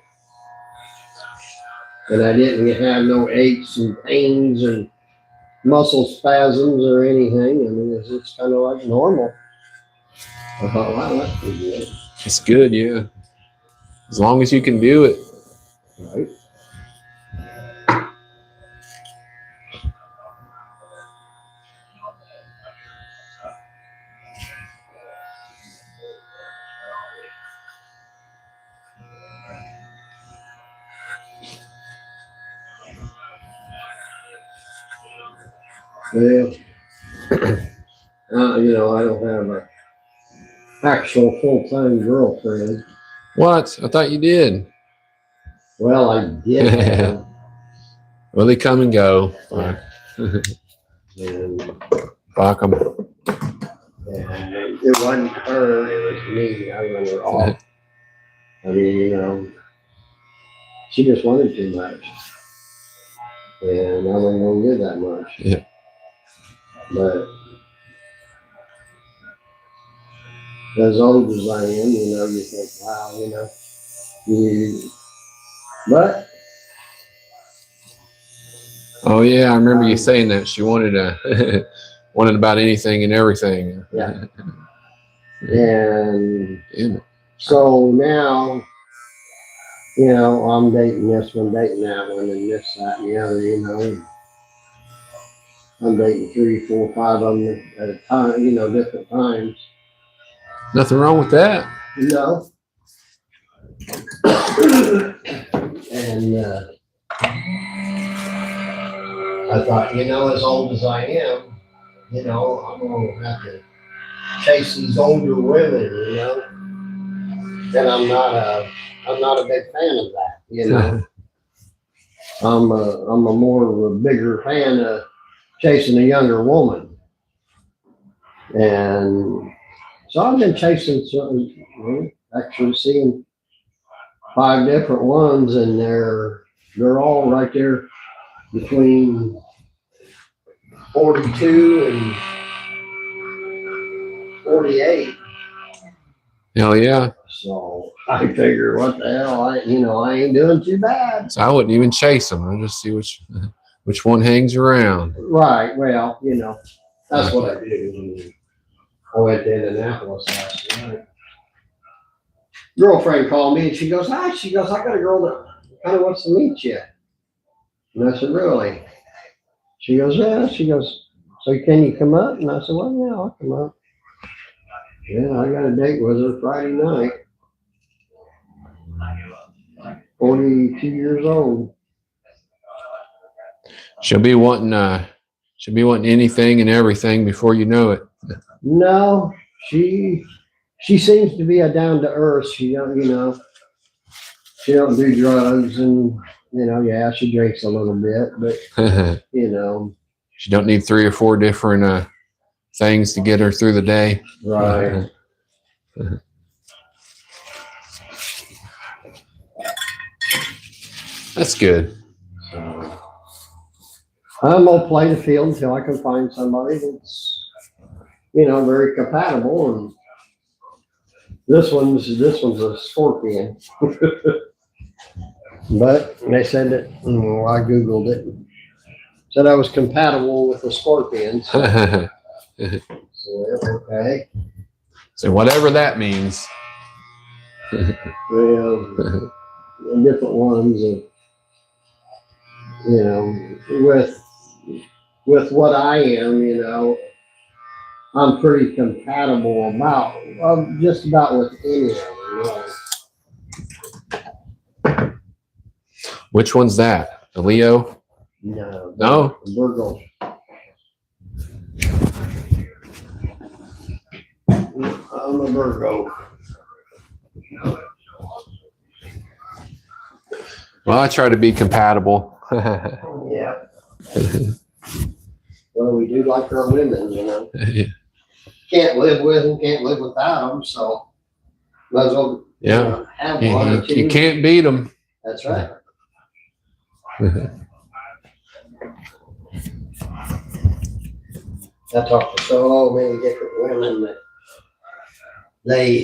And I didn't have no aches and pains and muscle spasms or anything. I mean, it's kind of like normal. I thought, wow, that's pretty good. It's good, yeah. As long as you can do it. Right? Well, you know, I don't have a actual full-time girlfriend. What? I thought you did. Well, I did have, Well, they come and go. and Fuck 'em. it wasn't her, it was me. I run her off. I mean, you know, she just wanted too much. And I wasn't going to give that much. Yeah. But as old as I am, you know, you think, wow, you know, but Oh yeah, I remember you saying that. She wanted wanted about anything and everything. yeah. And Yeah. so now, you know, I'm dating this one, dating that one, and this, that, and the other, you know. I'm dating 3, 4, 5 of them at a time, you know, different times. Nothing wrong with that. You know? And I thought, you know, as old as I am, you know, I'm going to have to chase these older women, you know? And I'm not a big fan of that, you know? I'm a more of a bigger fan of chasing a younger woman. And so I've been chasing certain, you know, actually seeing 5 different ones, and they're all right there between 42 and 48. Hell yeah. So I figure, what the hell, I ain't doing too bad. So I wouldn't even chase them. I'd just see which one hangs around. Right. Well, you know, that's what I do. I went to Indianapolis last night. Girlfriend called me and she goes, hi. She goes, I got a girl that kind of wants to meet you. And I said, really? She goes, yeah. She goes, so can you come up? And I said, well, yeah, I'll come up. Yeah, I got a date with her Friday night. 42 years old. She'll be wanting anything and everything before you know it. No, she seems to be a down to earth. She don't, you know, she don't do drugs, and you know, yeah, she drinks a little bit, but you know, She don't need 3 or 4 different things to get her through the day. right. That's good. So, I'm gonna play the field until I can find somebody that's, you know, very compatible. And this one's a scorpion. But they said that, I Googled it. Said I was compatible with the scorpion. So, okay. So whatever that means. Well, different ones, and you know, with what I am, you know, I'm pretty compatible just about with any of them. Really. Which one's that? The Leo? No. No? Virgo. I'm a Virgo. Well, I try to be compatible. Yeah. Well, we do like our women, you know. Yeah. Can't live with them, can't live without them, so might as well Yeah. Have one or two. You can't beat them. That's right. I talked to so many different women that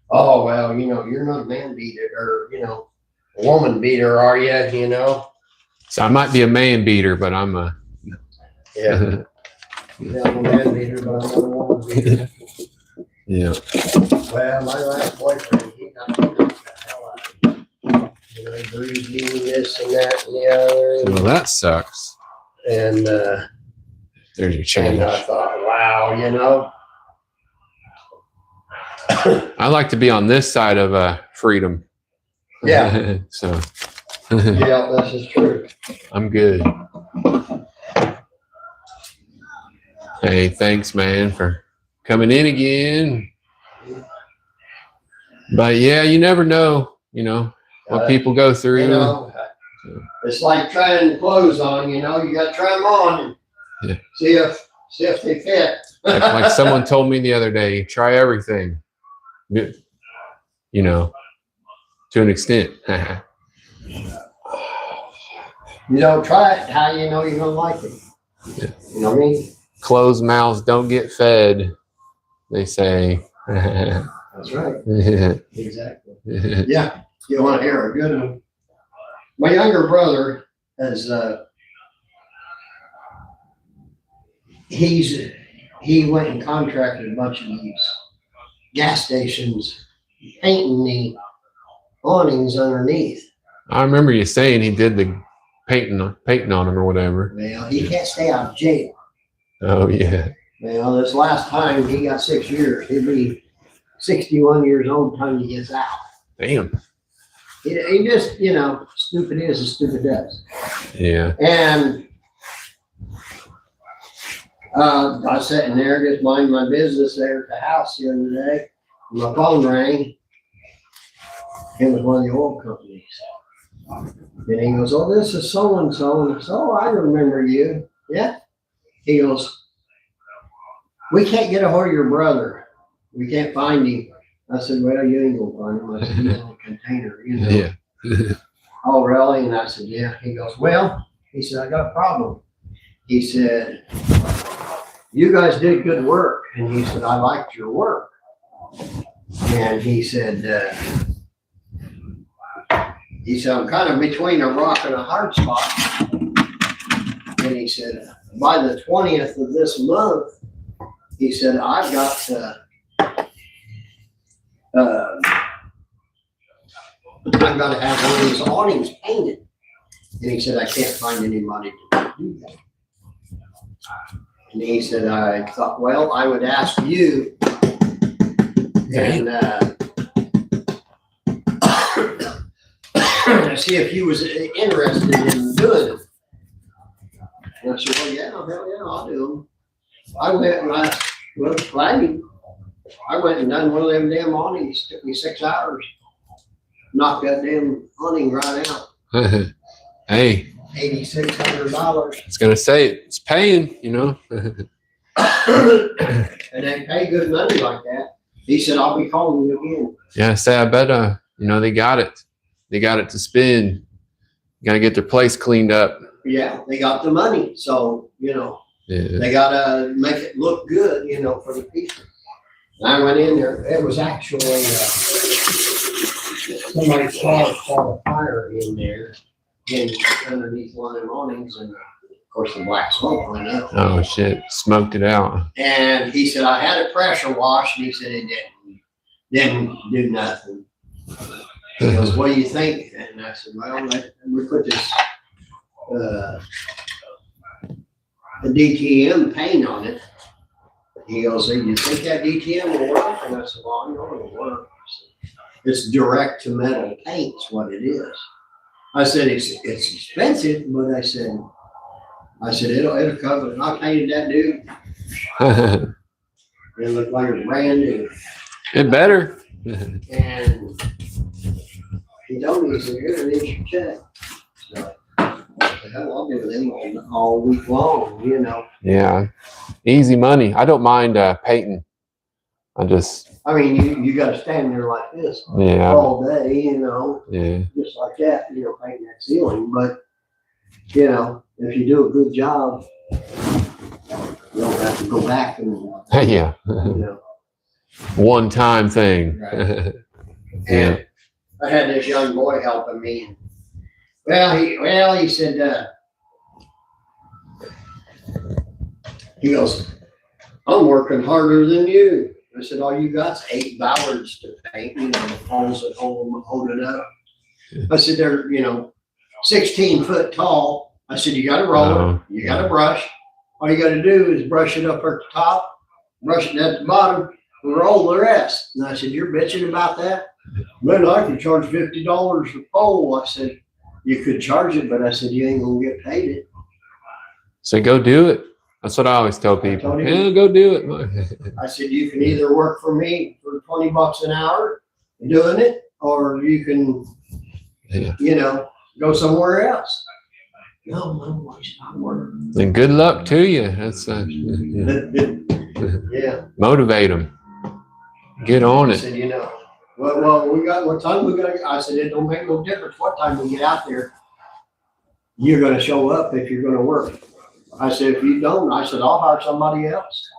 oh, well, you're not a man beater or, a woman beater, are you? So I might be a man beater, but I'm a. Yeah. Yeah, I'm a man beater, but I'm not a woman beater. Yeah. Well, my last boyfriend, he got the hell out of me. He bruised me, this and that and the other. Well, that sucks. And There's your change. and I thought, wow, I like to be on this side of freedom. Yeah. So Yeah, this is true. I'm good. Hey, thanks, man, for coming in again. But yeah, you never know, what people go through. It's like trying clothes on, you got to try them on and Yeah. see if they fit. Like someone told me the other day, try everything, to an extent. Try it. How you know you're gonna like it? Yeah. You know what I mean? Closed mouths don't get fed, they say. That's right. Exactly. Yeah, you want to hear a good one. My younger brother has he went and contracted a bunch of these gas stations painting the awnings underneath. I remember you saying he did the painting on them or whatever. Well, he can't stay out of jail. Oh yeah. Well, this last time he got 6 years. He'll be 61 years old by the time he gets out. Damn. He just, stupid is as stupid does. Yeah. And I was sitting there just minding my business there at the house the other day. My phone rang. It was one of the oil companies. And he goes, "Oh, this is so-and-so." And I said, "Oh, I remember you." Yeah. He goes, "We can't get a hold of your brother. We can't find him." I said, "Well, you ain't gonna find him." I said, "He's in a container, Yeah. "Oh, really?" And I said, "Yeah." He goes, "Well," he said, "I got a problem." He said, "You guys did good work." And he said, "I liked your work." And he said, "I'm kind of between a rock and a hard spot." And he said, "By the 20th of this month," he said, "I've got to have one of these awnings painted." And he said, "I can't find anybody to do that." And he said, "I thought, well, I would ask you and see if you was interested in doing it." And I said, "Well, yeah, hell yeah, I'll do them." I went and I went and done one of them damn awnings. Took me 6 hours. Knocked that damn awning right out. Hey. $8,600. I was gonna say it's paying, And they pay good money like that. He said, "I'll be calling you again." Yeah, say I bet they got it. They got it to spend. Gotta get their place cleaned up. Yeah, they got the money. So, Yeah. they gotta make it look good, for the people. And I went in there. It was actually somebody caught a fire in there underneath one of the awnings, and of course the black smoke went up. Oh shit. Smoked it out. And he said, "I had a pressure wash," and he said it didn't do nothing. He goes, "What do you think?" And I said, "Well, we put this the DTM paint on it." He goes, "So you think that DTM will work?" And I said, "Well, I know it'll work." It's direct to metal paint is what it is. I said, it's expensive, but I said it'll cover it. I painted that dude. It looked like it was brand new. It better. And he told me, he said, "Here, here's your check." So I said, "Hell, I'll do them all week long, Yeah. Easy money. I don't mind painting I just, I mean, you gotta stand there like this yeah, all day, you know, yeah, just like that, you know, painting that ceiling. But, you know, if you do a good job, you don't have to go back and, yeah. you know. One time thing. Right. Yeah. And I had this young boy helping me. He said, he goes, I'm working harder than you. I said, all you got's 8 ballards to paint, you know, the poles that hold it up. I said, they're, you know, 16 foot tall. I said, you got a roller, you got a brush. All you got to do is brush it up at the top, brush it at the bottom, and roll the rest. And I said, you're bitching about that? Well, I could charge $50 a pole. I said, you could charge it, but I said, you ain't gonna get paid it. So go do it. That's what I always tell people. told him. Yeah, go do it. I said, you can either work for me for $20 an hour doing it, or you can, Yeah. you know, go somewhere else. No, it's not work. And good luck to you. That's Yeah. motivate them. Get on I it. said, you know, well, what time we got? I said, it don't make no difference what time we get out there. You're gonna show up if you're gonna work. I said, if you don't, I said, I'll hire somebody else.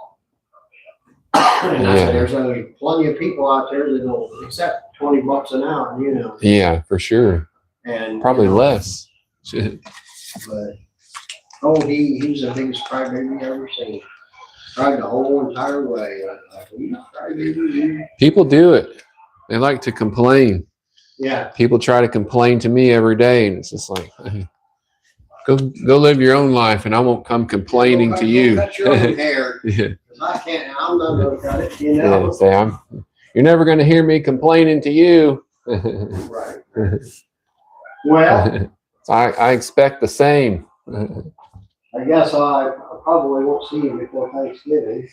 And I said, there's only plenty of people out there that will accept $20 an hour, you know. Yeah, for sure. And Probably you know, less. But he's the biggest crybaby I ever seen. Cried the whole entire way. I thought, you crybaby. People do it. They like to complain. Yeah. People try to complain to me every day, and it's just like, go live your own life, and I won't come complaining to you. Cut your own hair. Yeah. I can't. I'm not gonna cut it. You know. Yeah, say you're never going to hear me complaining to you. Right. Well, I expect the same. I guess I probably won't see you before Thanksgiving.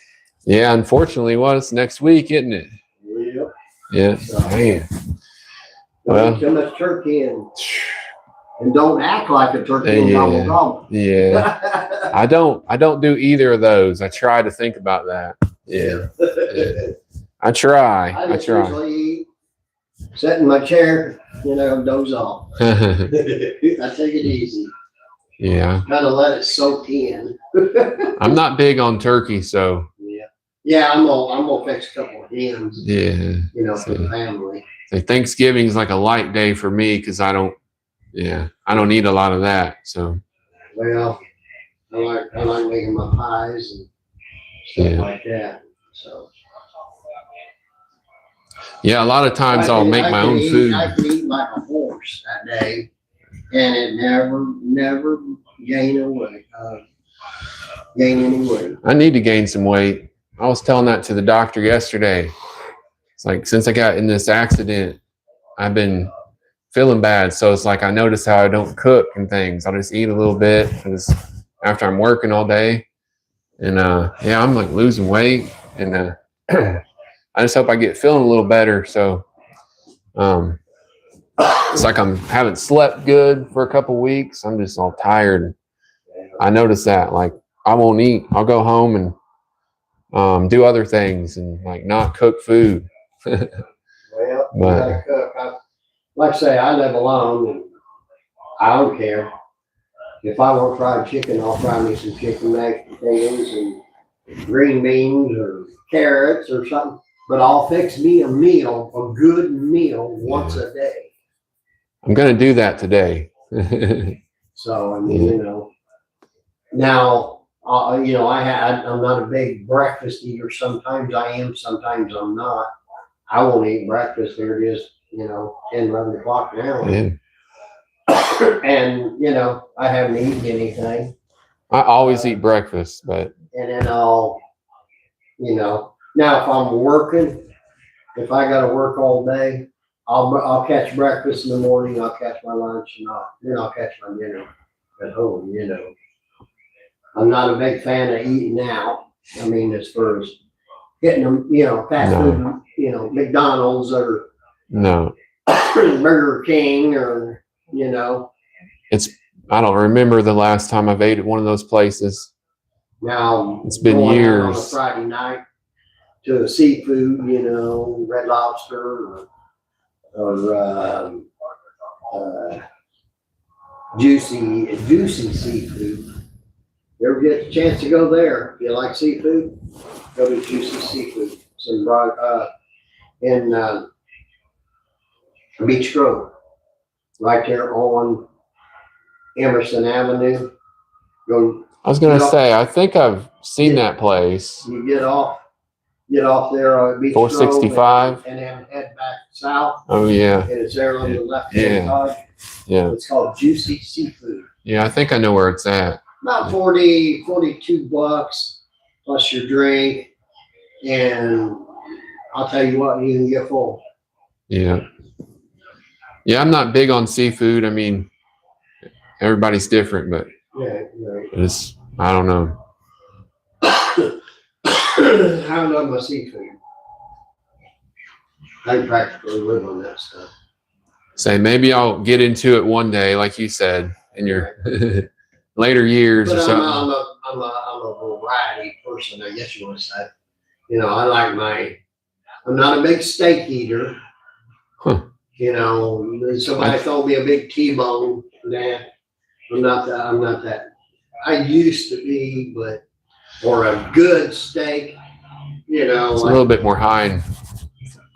Yeah, unfortunately, it's next week, isn't it? Yep. Yeah, man. Well, Well, too much turkey and don't act like a turkey and gobble gobble. yeah. I don't do either of those. I try to think about that. Yeah. I try. I just usually eat, sit in my chair, you know, doze off. I take it easy. Yeah. Kind of let it soak in. I'm not big on turkey, so. Yeah, I'm gonna fix a couple of hens. Yeah. You know, for the family. So Thanksgiving's like a light day for me because I don't eat a lot of that. So. Well, I like making my pies and stuff like that. So. Yeah, a lot of times I'll make my own food. I can eat like a horse that day, and it never gain any weight. I need to gain some weight. I was telling that to the doctor yesterday. It's like, since I got in this accident, I've been feeling bad. So it's like, I notice how I don't cook and things. I'll just eat a little bit after I'm working all day. And yeah, I'm like losing weight. And I just hope I get feeling a little better. So it's like I haven't slept good for a couple weeks. I'm just all tired. I notice that, like, I won't eat. I'll go home and do other things and like not cook food. Well, you gotta cook. Like I say, I live alone and I don't care. If I want fried chicken, I'll fry me some chicken, mashed potatoes and green beans or carrots or something. But I'll fix me a good meal once a day. I'm going to do that today. So, I mean, you know, now, you know, I'm not a big breakfast eater. Sometimes I am, sometimes I'm not. I won't eat breakfast. There it is, you know, 10, 11 o'clock now. Yeah. And, you know, I haven't eaten anything. I always eat breakfast, but. And then I'll, you know, now if I'm working, if I got to work all day, I'll catch breakfast in the morning. I'll catch my lunch, and then I'll catch my dinner at home. You know, I'm not a big fan of eating out. I mean, as far as getting them, you know, fast food, you know, McDonald's or Burger King or, you know. I don't remember the last time I've ate at one of those places. Now it's been years. years. On a Friday night to a seafood, you know, Red Lobster or juicy seafood. You ever get a chance to go there? If you like seafood, go to Juicy Seafood. It's in Beach Grove, right there on Emerson Avenue. Go. I was gonna say, I think I've seen that place. You get off there on Beach 465. Grove and then head back south. Oh yeah, And it's there on the left Yeah. hand side. yeah, It's called Juicy Seafood. yeah. I think I know where it's at. About 42 bucks plus your drink. And I'll tell you what, you can get full. Yeah, yeah. I'm not big on seafood. I mean, everybody's different, but Yeah. it's I don't know. I love my seafood. I practically live on that stuff. Say maybe I'll get into it one day, like you said, in your later years But or I'm something. a variety person, I guess you want to say. You know, I'm not a big steak eater. Huh. You know, somebody told me a big T-bone. Nah, I'm not that. I used to be, or a good steak, you know. It's a little bit more high in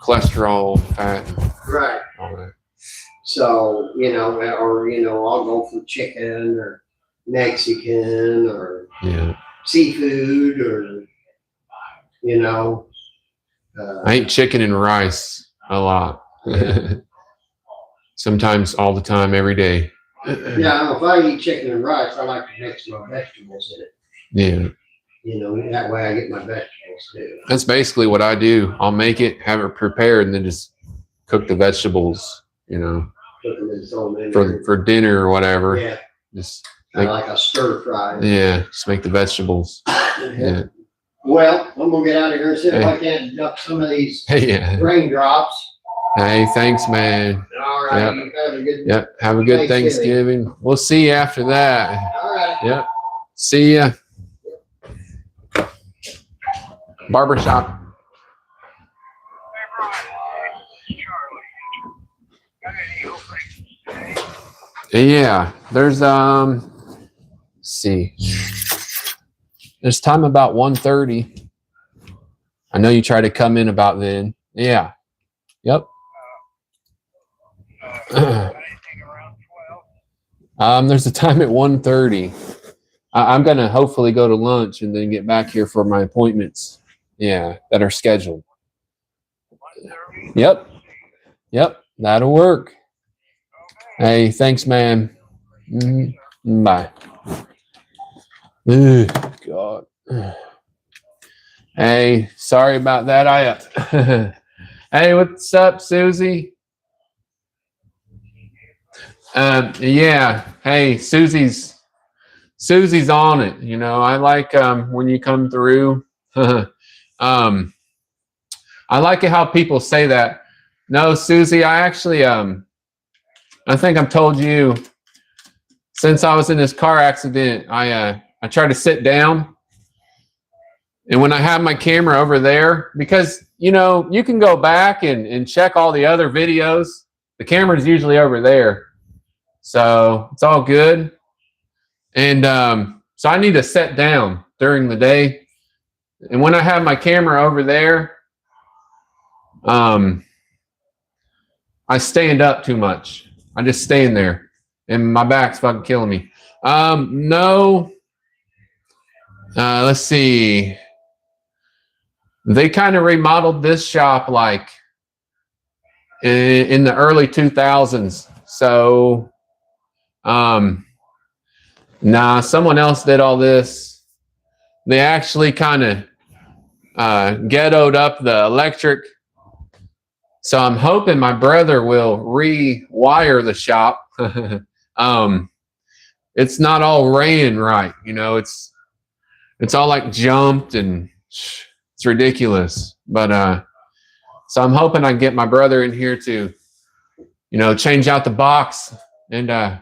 cholesterol, fat, and Right. all that. So, you know, I'll go for chicken or Mexican or Yeah, seafood or, you know. I eat chicken and rice a lot. Sometimes all the time, every day. Yeah, if I eat chicken and rice, I like to mix my vegetables in it. Yeah, You know, that way I get my vegetables too. that's basically what I do. I'll make it, have it prepared, and then just cook the vegetables. You know, Put them in, throw them in there. for dinner or whatever. Yeah, Just I like a stir fry. yeah, just make the vegetables. Yeah, Well, I'm gonna get out of here and see if Hey. I can duck some of these yeah. raindrops. Hey, thanks, man. All right, Yep. you have a good. Yep. Have a good Thanksgiving. Thanksgiving. We'll see you after that. All right. Yep. See ya. Barbershop. Yeah. There's let's see. There's time about 1:30. I know you try to come in about then. Yeah. Yep. There's a time at 1:30. I'm gonna hopefully go to lunch and then get back here for my appointments. Yeah, that are scheduled. Yep. Yep. That'll work. Hey, thanks, man. Bye. Ugh, God. Hey, sorry about that. Hey, what's up, Susie? Yeah. Hey, Susie's on it. You know, I like when you come through. I like it how people say that. No, Susie, I actually I think I've told you since I was in this car accident, I try to sit down. And when I have my camera over there, because you know, you can go back and check all the other videos. The camera's usually over there. So it's all good. And so I need to sit down during the day. And when I have my camera over there, I stand up too much. I just stand there and my back's fucking killing me. No. Let's see. They kind of remodeled this shop like in the early 2000s. So, nah, someone else did all this. They actually kind of ghettoed up the electric. So I'm hoping my brother will rewire the shop. It's not all ran right, you know. It's all like jumped and it's ridiculous. But so I'm hoping I can get my brother in here to, you know, change out the box and add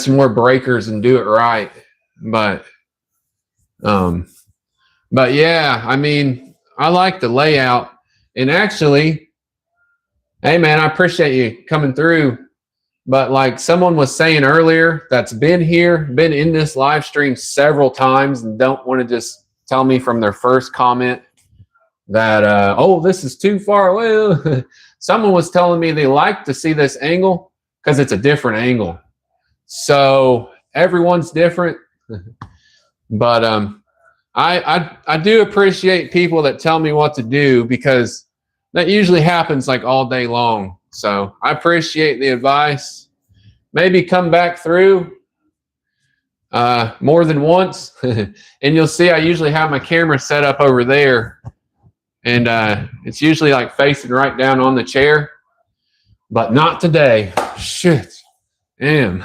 some more breakers and do it right. But But yeah, I mean, I like the layout. And actually, hey man, I appreciate you coming through. But like someone was saying earlier, that's been here, been in this live stream several times, and don't want to just tell me from their first comment that oh, this is too far away. Someone was telling me they like to see this angle because it's a different angle. So everyone's different. But I do appreciate people that tell me what to do, because that usually happens like all day long. So I appreciate the advice. Maybe come back through more than once, and you'll see I usually have my camera set up over there, and it's usually like facing right down on the chair, but not today. Shit, damn,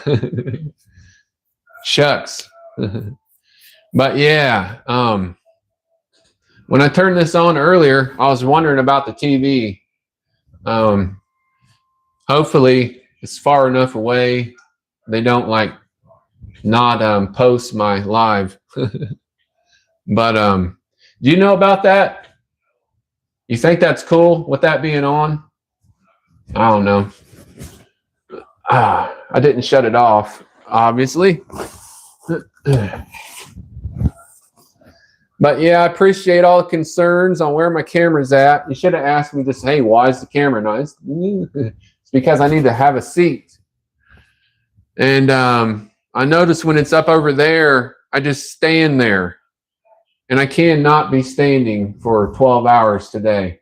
shucks. But yeah, when I turned this on earlier, I was wondering about the TV. Hopefully it's far enough away they don't like not post my live. But do you know about that? You think that's cool with that being on? I don't know. I didn't shut it off, obviously. But yeah, I appreciate all the concerns on where my camera's at. You should have asked me just, hey, why is the camera nice? It's because I need to have a seat. And I notice when it's up over there, I just stand there. And I cannot be standing for 12 hours today.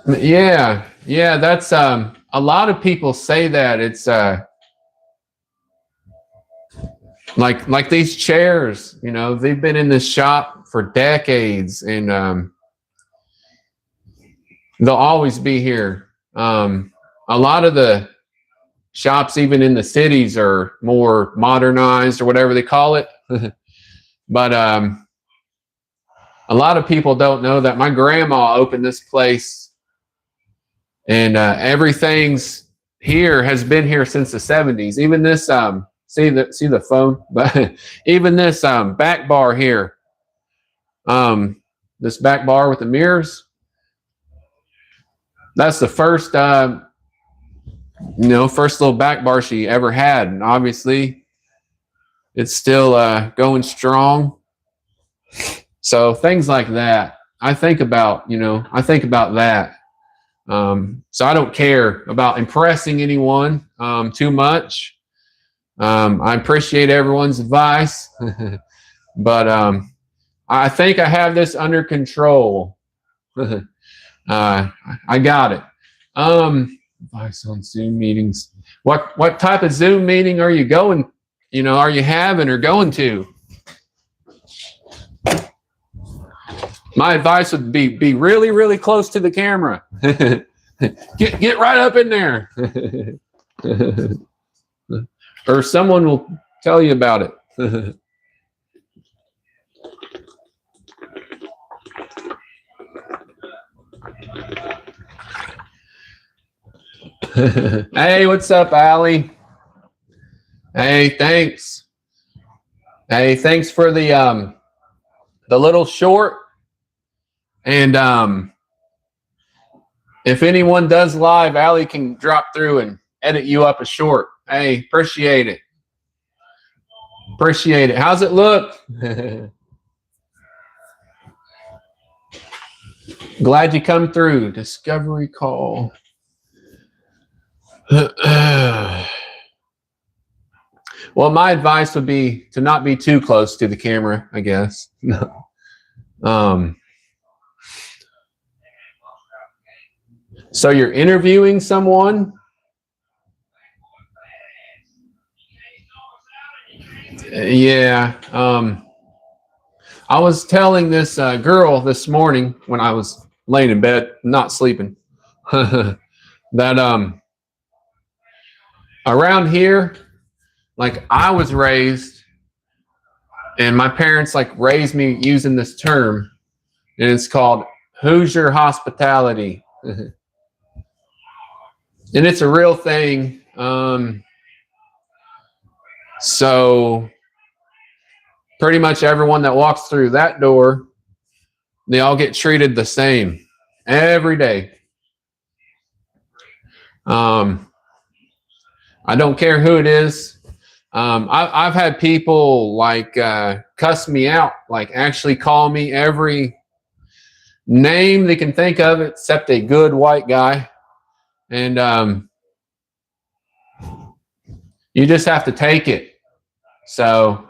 Yeah, that's a lot of people say that. It's like these chairs, you know, they've been in this shop for decades, and they'll always be here. A lot of the shops, even in the cities, are more modernized or whatever they call it. But a lot of people don't know that my grandma opened this place, and everything's here has been here since the 70s. Even this see the phone, but even this back bar here, this back bar with the mirrors, that's the first first little back bar she ever had, and obviously it's still going strong. So things like that, I think about that. So I don't care about impressing anyone too much. I appreciate everyone's advice, but I think I have this under control. I got it. Advice on Zoom meetings. What type of Zoom meeting are you going? Are you having or going to? My advice would be really, really close to the camera. Get right up in there. Or someone will tell you about it. Hey, what's up, Allie? Hey, thanks. Hey, thanks for the little short. And if anyone does live, Allie can drop through and edit you up a short. Hey, appreciate it. Appreciate it. How's it look? Glad you come through. Discovery call. Well, my advice would be to not be too close to the camera, I guess. So you're interviewing someone? Yeah. I was telling this girl this morning when I was laying in bed, not sleeping, that around here, like I was raised, and my parents like raised me using this term, and it's called Hoosier hospitality. And it's a real thing. So pretty much everyone that walks through that door, they all get treated the same every day. I don't care who it is. I've had people like cuss me out, like actually call me every name they can think of except a good white guy. And you just have to take it. So,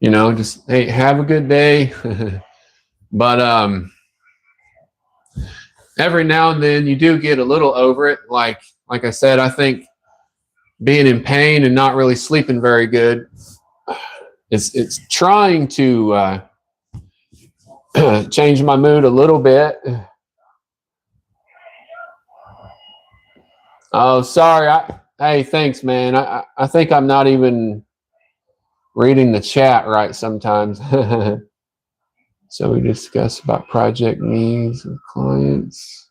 just, hey, have a good day. But every now and then you do get a little over it. Like I said, I think being in pain and not really sleeping very good, it's trying to change my mood a little bit. Oh, sorry. Hey, thanks, man. I think I'm not even reading the chat right sometimes. So we discuss about project needs of clients.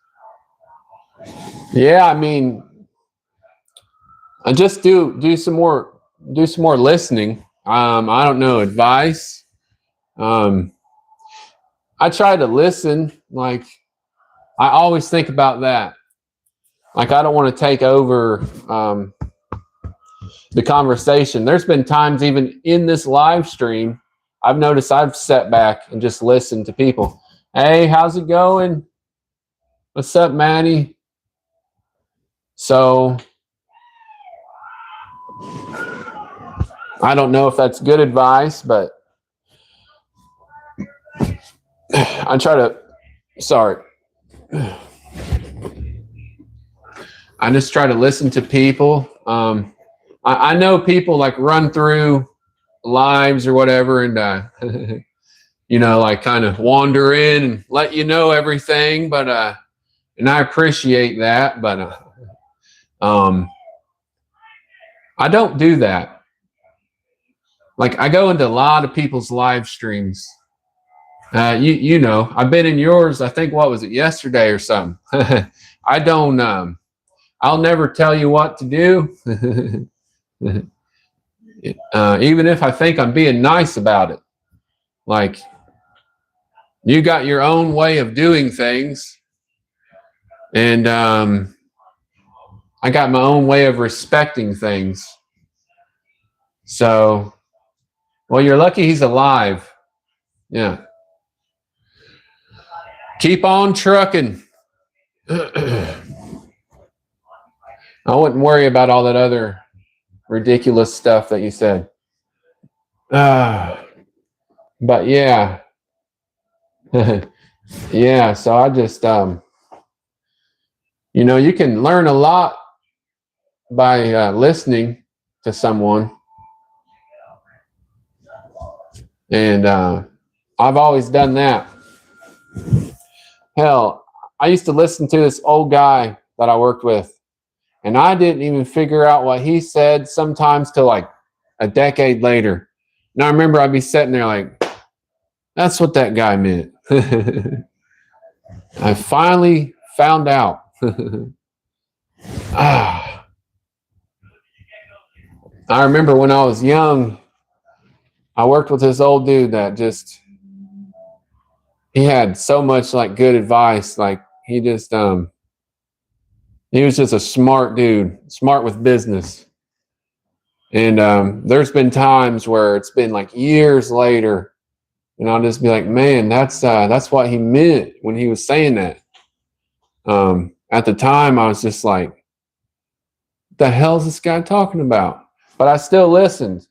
Yeah, I mean, I just do some more listening. I don't know, advice. I try to listen. Like, I always think about that. Like, I don't want to take over the conversation. There's been times even in this live stream, I've noticed I've sat back and just listened to people. Hey, how's it going? What's up, Maddie? So I don't know if that's good advice, but I try to, I just try to listen to people. I know people like run through lives or whatever and, like kind of wander in and let you know everything. But, and I appreciate that, but I don't do that. Like, I go into a lot of people's live streams. You know, I've been in yours, I think, what was it, yesterday or something? I don't, I'll never tell you what to do. Even if I think I'm being nice about it. Like, you got your own way of doing things. And I got my own way of respecting things. So, well, you're lucky he's alive. Yeah. Keep on trucking. I wouldn't worry about all that other ridiculous stuff that you said. But yeah. Yeah, so I just, you can learn a lot by listening to someone. And I've always done that. Hell, I used to listen to this old guy that I worked with, and I didn't even figure out what he said sometimes till like a decade later. And I remember I'd be sitting there like, that's what that guy meant. I finally found out. I remember when I was young, I worked with this old dude that just, he had so much like good advice. Like he just, he was just a smart dude, smart with business. And there's been times where it's been like years later, and I'll just be like, man, that's what he meant when he was saying that. At the time, I was just like, what the hell is this guy talking about? But I still listened.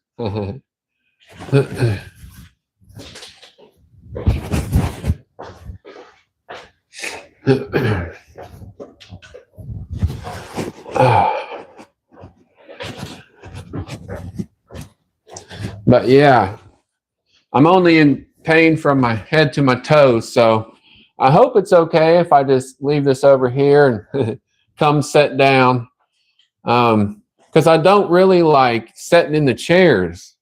But yeah, I'm only in pain from my head to my toes, so I hope it's okay if I just leave this over here and come sit down. Because I don't really like sitting in the chairs,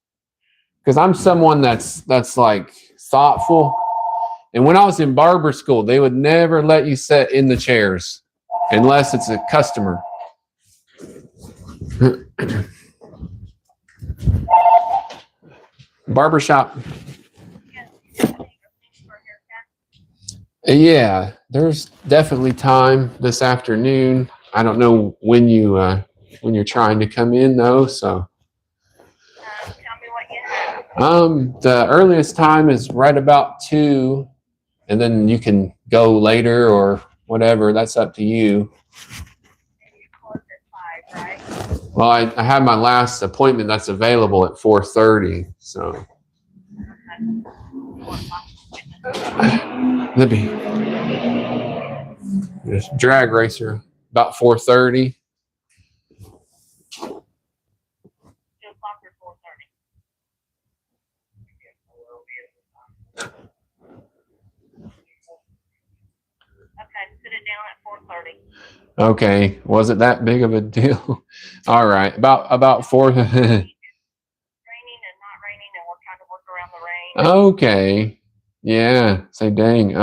because I'm someone that's like thoughtful. And when I was in barber school, they would never let you sit in the chairs unless it's a customer. Barbershop. Yeah, there's definitely time this afternoon. I don't know when you're trying to come in though, so Tell me what you have. the earliest time is right about 2, and then you can go later or whatever. That's up to you. Maybe you close at 5, right? Well, I have my last appointment that's available at 4:30, so let me just drag racer about 4:30. 2 o'clock or 4:30. Okay, sit it down at 4:30. Okay, was it that big of a deal? All right, about 4. Raining and not raining, and we're trying to work around the rain. Okay, yeah. Say dang.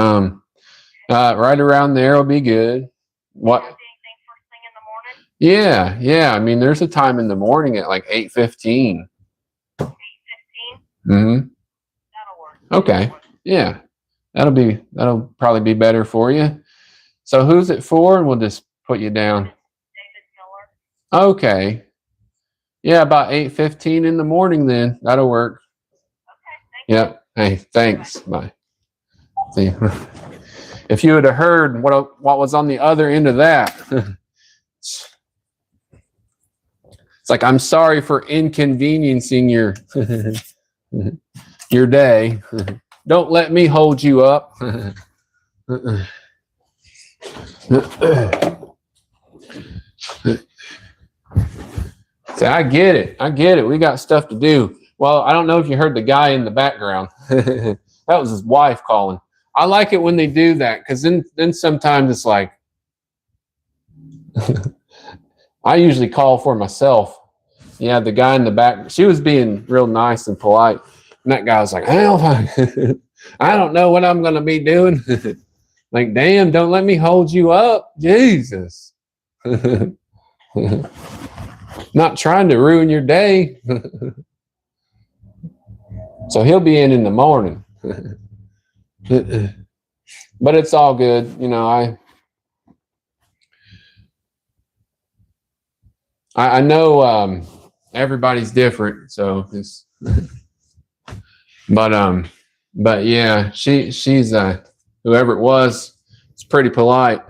Right around there will be good. What? Anything first thing in the morning? Yeah. I mean, there's a time in the morning at like 8:15. 8:15. Mm-hmm. That'll work. Okay. Yeah, that'll probably be better for you. So who's it for? And we'll just put you down. David Miller. Okay. Yeah, about 8:15 in the morning then. That'll work. Okay, thank you. Yep. Hey, thanks. Bye. See, if you would have heard what was on the other end of that. It's like, I'm sorry for inconveniencing your your day. Don't let me hold you up. See, I get it. We got stuff to do. Well, I don't know if you heard the guy in the background. That was his wife calling. I like it when they do that, because then sometimes it's like, I usually call for myself. Yeah, the guy in the back, she was being real nice and polite. And that guy was like, hell, I don't know what I'm going to be doing. Like, damn, don't let me hold you up. Jesus. Not trying to ruin your day. So he'll be in the morning. But it's all good. You know, I know everybody's different, so it's but yeah, she's whoever it was, it's pretty polite.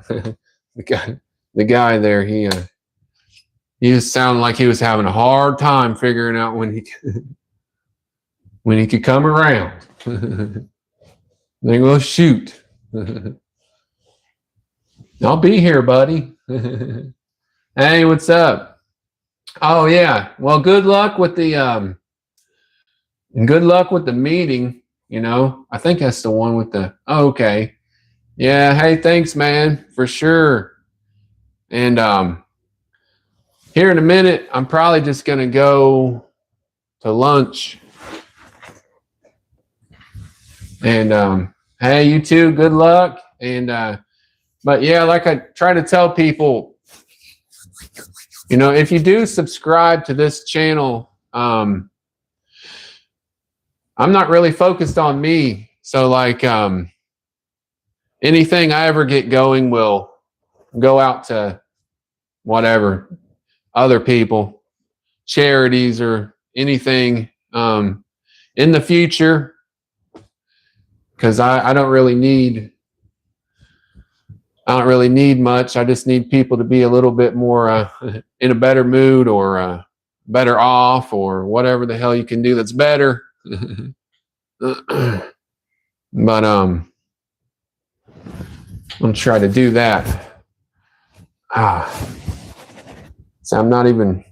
the guy there, he was sounding like he was having a hard time figuring out when he could come around. They go, shoot. I'll be here, buddy. Hey, what's up? Oh yeah. Well, good luck with the meeting. You know, I think that's the one with the. Oh, okay. Yeah. Hey, thanks, man, for sure. And here in a minute, I'm probably just gonna go to lunch. And hey, you too. Good luck. And but yeah, like I try to tell people, you know, if you do subscribe to this channel, I'm not really focused on me. So like anything I ever get going will go out to whatever other people, charities or anything in the future. Because I don't really need much. I just need people to be a little bit more in a better mood or better off or whatever the hell you can do that's better. But I'm gonna try to do that. So I'm not even,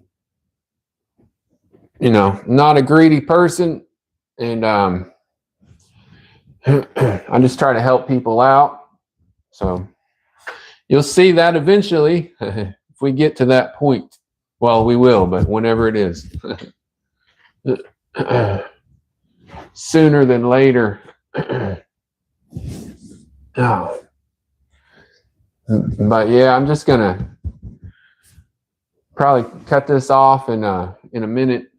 you know, not a greedy person, and I just try to help people out. So you'll see that eventually if we get to that point. Well, we will, but whenever it is. Sooner than later. Oh. But yeah, I'm just gonna probably cut this off in a minute.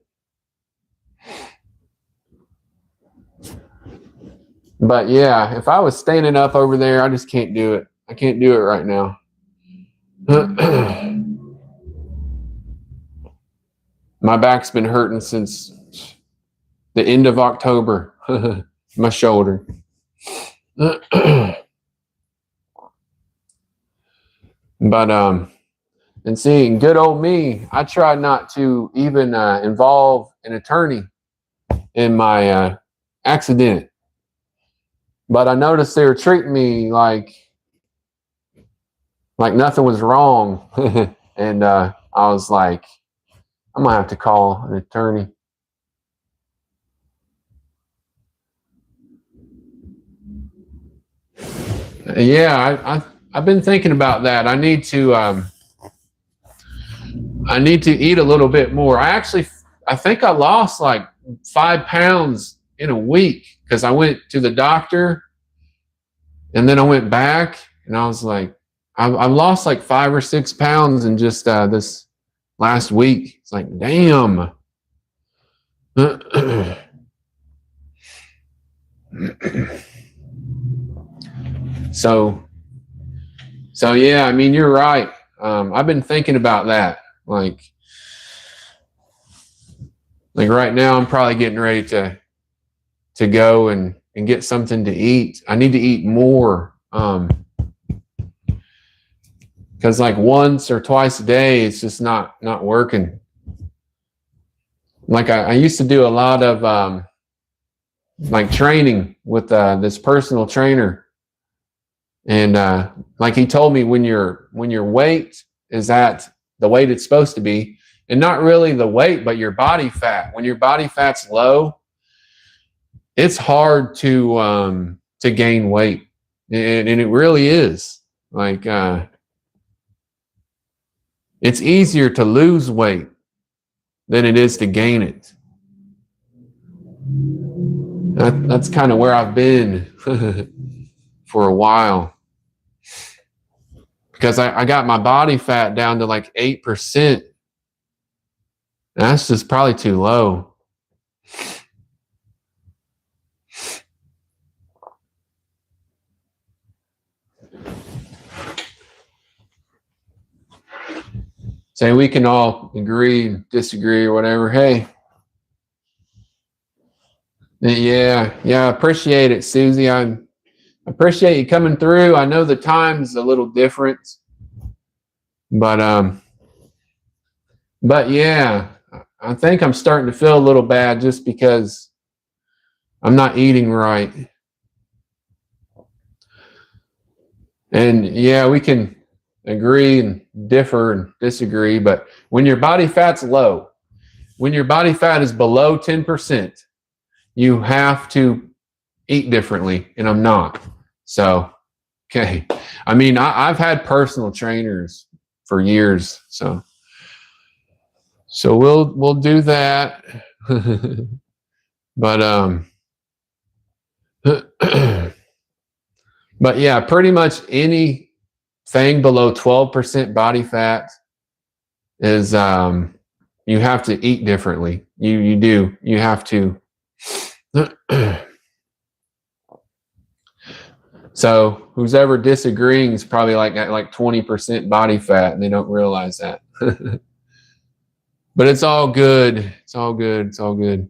But yeah, if I was standing up over there, I just can't do it. I can't do it right now. My back's been hurting since the end of October. My shoulder. But and seeing good old me, I try not to even involve an attorney in my accident. But I noticed they were treating me like nothing was wrong. And I was like, I'm gonna have to call an attorney. Yeah, I've been thinking about that. I need to eat a little bit more. I think I lost like 5 pounds in a week because I went to the doctor and then I went back and I was like, I've lost like 5 or 6 pounds in just this last week. It's like, damn. So yeah, I mean, you're right. I've been thinking about that. Like right now, I'm probably getting ready to go and get something to eat. I need to eat more. Because like once or twice a day, it's just not working. Like I used to do a lot of like training with this personal trainer. And like he told me, when your weight is at the weight it's supposed to be, and not really the weight, but your body fat. When your body fat's low, it's hard to gain weight, and it really is. Like it's easier to lose weight than it is to gain it. That's kind of where I've been for a while. Because I got my body fat down to like 8%. That's just probably too low. So we can all agree, disagree, or whatever. Hey. Yeah, I appreciate it, Susie. I appreciate you coming through. I know the time's a little different, but yeah, I think I'm starting to feel a little bad just because I'm not eating right. And yeah, we can agree and differ and disagree, but when your body fat's low, when your body fat is below 10%, you have to eat differently, and I'm not. So, okay. I mean, I've had personal trainers for years, so we'll do that. But but yeah, pretty much anything below 12% body fat is you have to eat differently. You do. You have to. So who's ever disagreeing is probably like 20% body fat, and they don't realize that. But it's all good. It's all good. It's all good.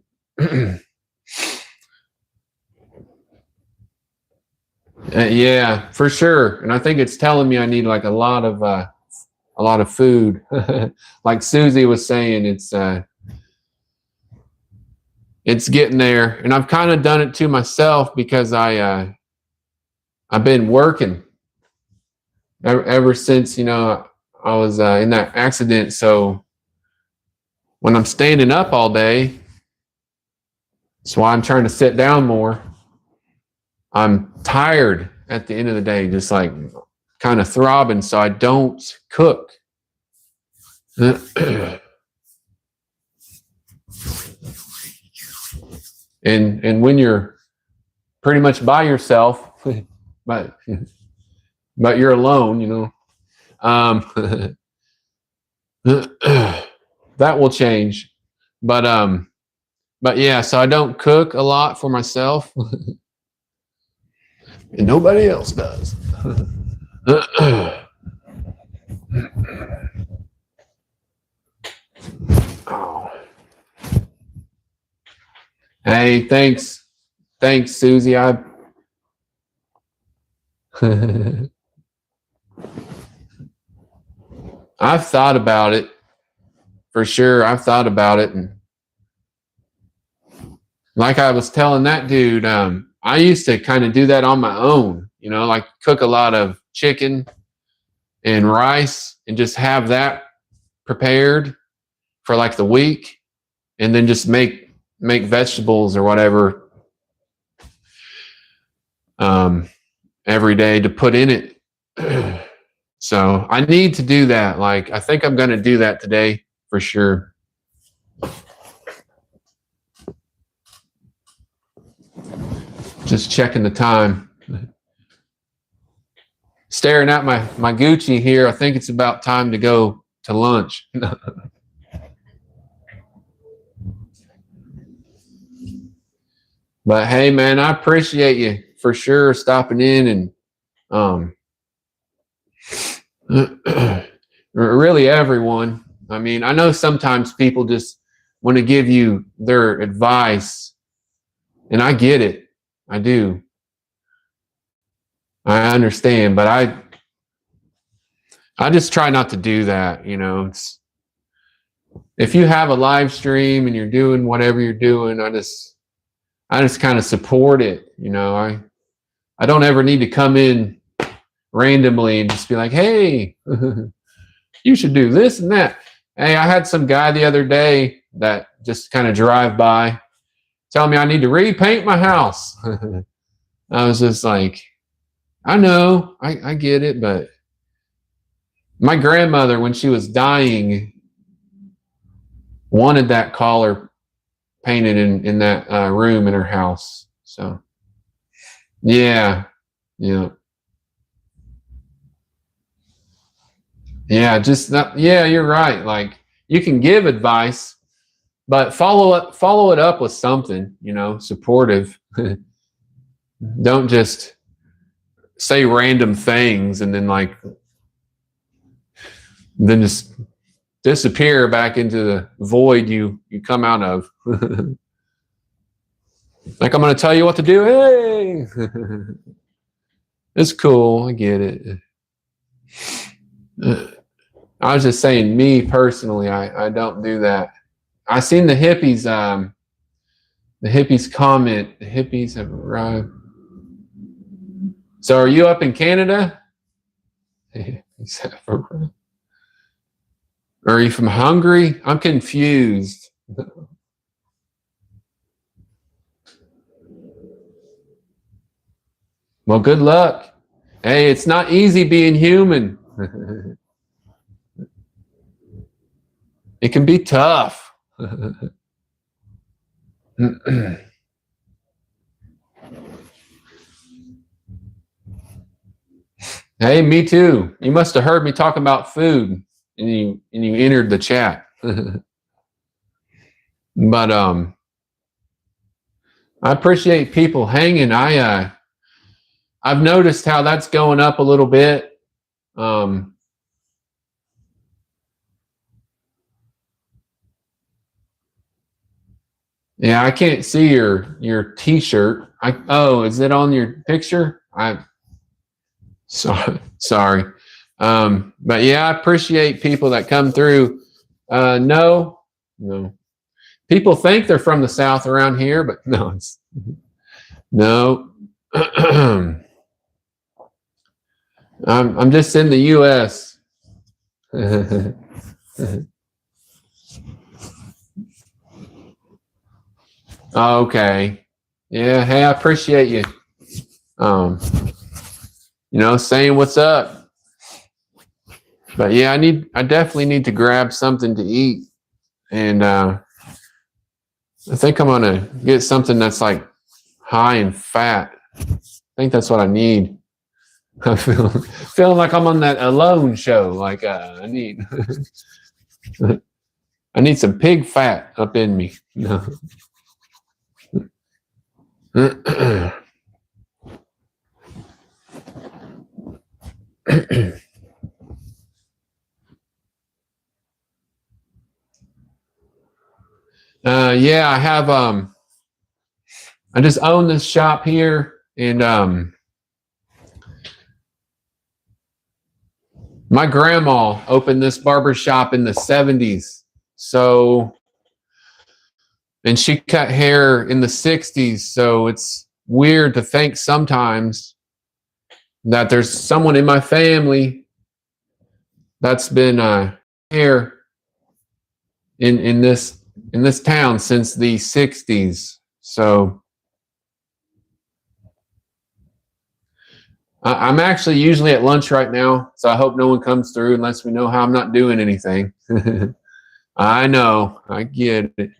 Yeah, for sure. And I think it's telling me I need like a lot of food. Like Susie was saying, it's getting there. And I've kind of done it to myself because I've been working ever since, I was in that accident. So when I'm standing up all day, that's why I'm trying to sit down more. I'm tired at the end of the day, just like kind of throbbing. So I don't cook. And when you're pretty much by yourself, but you're alone, that will change. But yeah, so I don't cook a lot for myself. And nobody else does. Oh. Hey, thanks, Susie. I've thought about it for sure. I've thought about it, and like I was telling that dude, I used to kind of do that on my own. Like cook a lot of chicken and rice, and just have that prepared for like the week, and then just make vegetables or whatever every day to put in it. So I need to do that. Like, I think I'm going to do that today for sure. Just checking the time. Staring at my Gucci here. I think it's about time to go to lunch. But hey, man, I appreciate you for sure stopping in, and really everyone. I mean, I know sometimes people just want to give you their advice, and I get it. I do. I understand, but I just try not to do that. If you have a live stream and you're doing whatever you're doing, I just kind of support it. I don't ever need to come in randomly and just be like, hey, you should do this and that. Hey, I had some guy the other day that just kind of drive by telling me I need to repaint my house. I was just like, I know, I get it, but my grandmother, when she was dying, wanted that collar painted in that room in her house. So yeah, just not, yeah, you're right. Like, you can give advice, but follow it up with something, supportive. Don't just say random things and then just disappear back into the void you come out of. Like, I'm going to tell you what to do. Hey, it's cool. I get it. I was just saying, me personally, I don't do that. I seen the hippies comment. The hippies have arrived. So are you up in Canada? Or are you from Hungary? I'm confused. Well, good luck. Hey, it's not easy being human. It can be tough. Hey, me too. You must have heard me talking about food, and you entered the chat. But I appreciate people hanging. I've noticed how that's going up a little bit. Yeah, I can't see your T-shirt. Is it on your picture? Sorry. But yeah, I appreciate people that come through. No. People think they're from the South around here, but no. I'm just in the U.S. Okay. Yeah. Hey, I appreciate you. Saying what's up. But yeah, I definitely need to grab something to eat, and I think I'm gonna get something that's like high in fat. I think that's what I need. I feeling like I'm on that Alone show. Like, I need I need some pig fat up in me. No. Yeah, I have I just own this shop here, and my grandma opened this barber shop in the 70s. So, and she cut hair in the 60s. So it's weird to think sometimes that there's someone in my family that's been here in this town since the 60s. So I'm actually usually at lunch right now, so I hope no one comes through unless we know how I'm not doing anything. I know, I get it.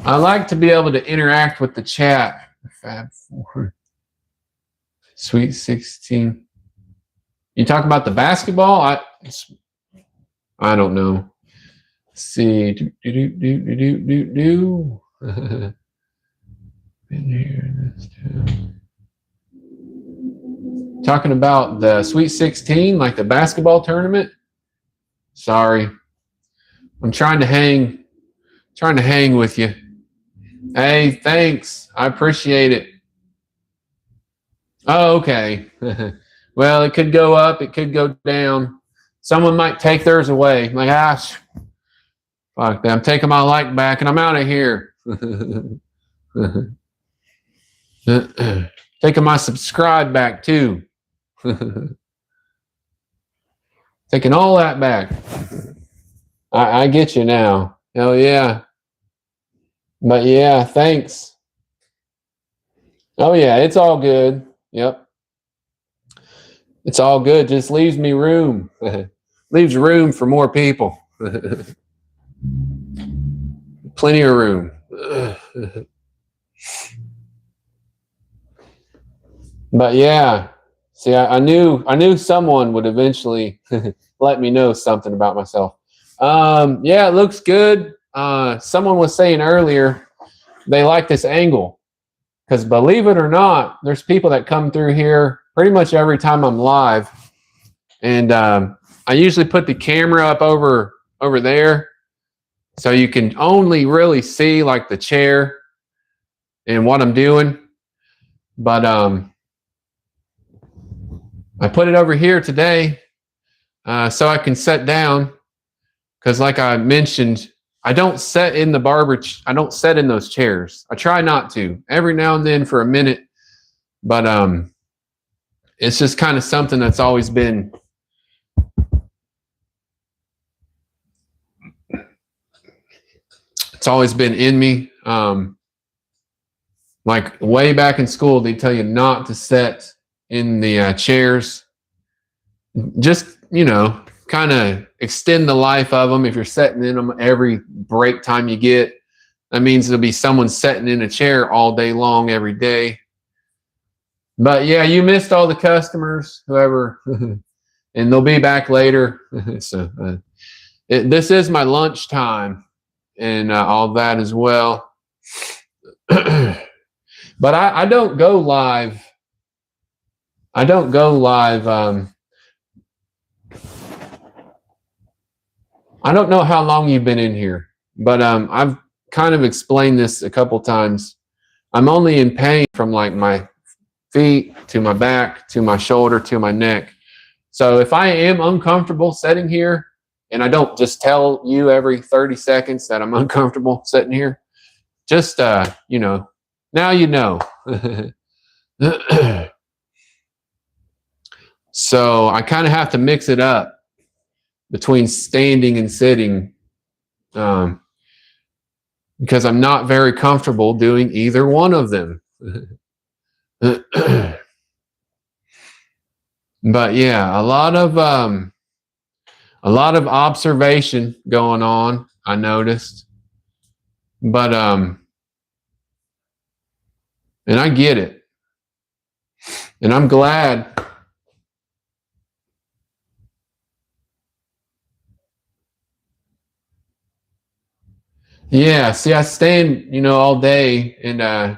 I like to be able to interact with the chat. Fab Four, Sweet 16. You talk about the basketball? I don't know. Let's see. Been here in this town. Talking about the Sweet 16, like the basketball tournament. Sorry, I'm trying to hang with you. Hey, thanks. I appreciate it. Oh, okay. Well, it could go up, it could go down. Someone might take theirs away. Like, fuck that. I'm taking my like back and I'm out of here. Taking my subscribe back too. Taking all that back. I get you now. Hell yeah. But yeah, thanks. Oh yeah, it's all good. Yep. It's all good. Just leaves me room. Leaves room for more people. Plenty of room. But yeah, see, I knew someone would eventually let me know something about myself. Yeah, it looks good. Someone was saying earlier they like this angle because, believe it or not, there's people that come through here pretty much every time I'm live, and I usually put the camera up over there so you can only really see like the chair and what I'm doing. But I put it over here today so I can sit down because, like I mentioned, I don't sit in the I don't sit in those chairs. I try not to. Every now and then for a minute, but it's just kind of something that's always been in me. Like way back in school, they tell you not to sit in the chairs. Just, kind of extend the life of them. If you're sitting in them every break time you get, that means there'll be someone sitting in a chair all day long every day. But yeah, you missed all the customers, whoever, and they'll be back later. So this is my lunch time and all that as well. But I don't go live. I don't go live. I don't know how long you've been in here, but I've kind of explained this a couple times. I'm only in pain from like my feet to my back to my shoulder to my neck. So if I am uncomfortable sitting here, and I don't just tell you every 30 seconds that I'm uncomfortable sitting here, just now you know. So I kind of have to mix it up between standing and sitting because I'm not very comfortable doing either one of them. But yeah, a lot of observation going on, I noticed. But and I get it. And I'm glad Yeah, see, I stand, all day, and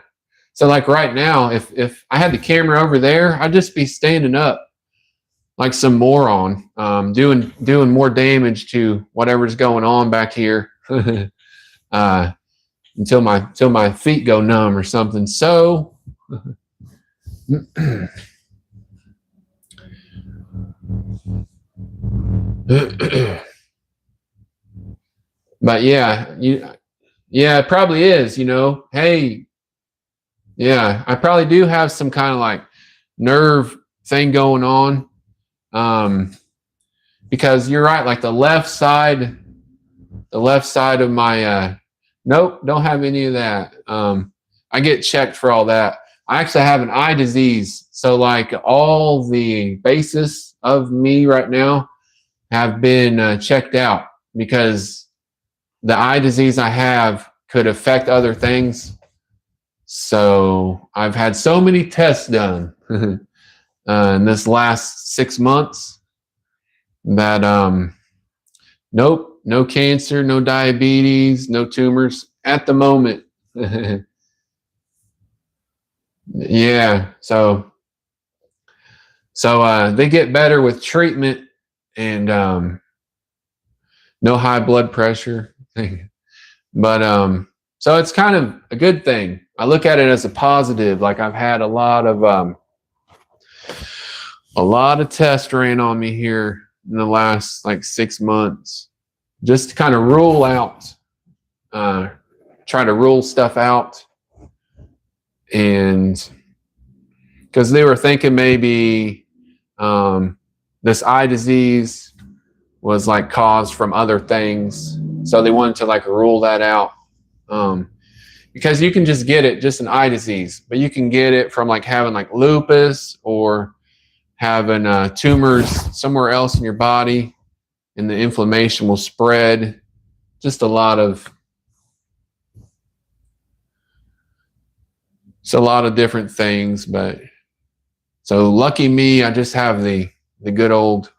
so like right now, if I had the camera over there, I'd just be standing up like some moron, doing more damage to whatever's going on back here, uh, until my feet go numb or something. So, but yeah, yeah, it probably is. Hey, yeah, I probably do have some kind of like nerve thing going on. Because you're right, like the left side of my nope, don't have any of that. I get checked for all that. I actually have an eye disease. So like all the basis of me right now have been checked out because the eye disease I have could affect other things. So I've had so many tests done in this last 6 months that nope, no cancer, no diabetes, no tumors at the moment. Yeah, so they get better with treatment and no high blood pressure. But so it's kind of a good thing. I look at it as a positive. Like I've had a lot of tests ran on me here in the last like 6 months, just to kind of rule out, try to rule stuff out, and because they were thinking maybe this eye disease was like caused from other things, so they wanted to like rule that out. Because you can just get it, just an eye disease, but you can get it from like having like lupus or having tumors somewhere else in your body, and the inflammation will spread. Just a lot of different things. But so lucky me, I just have the good old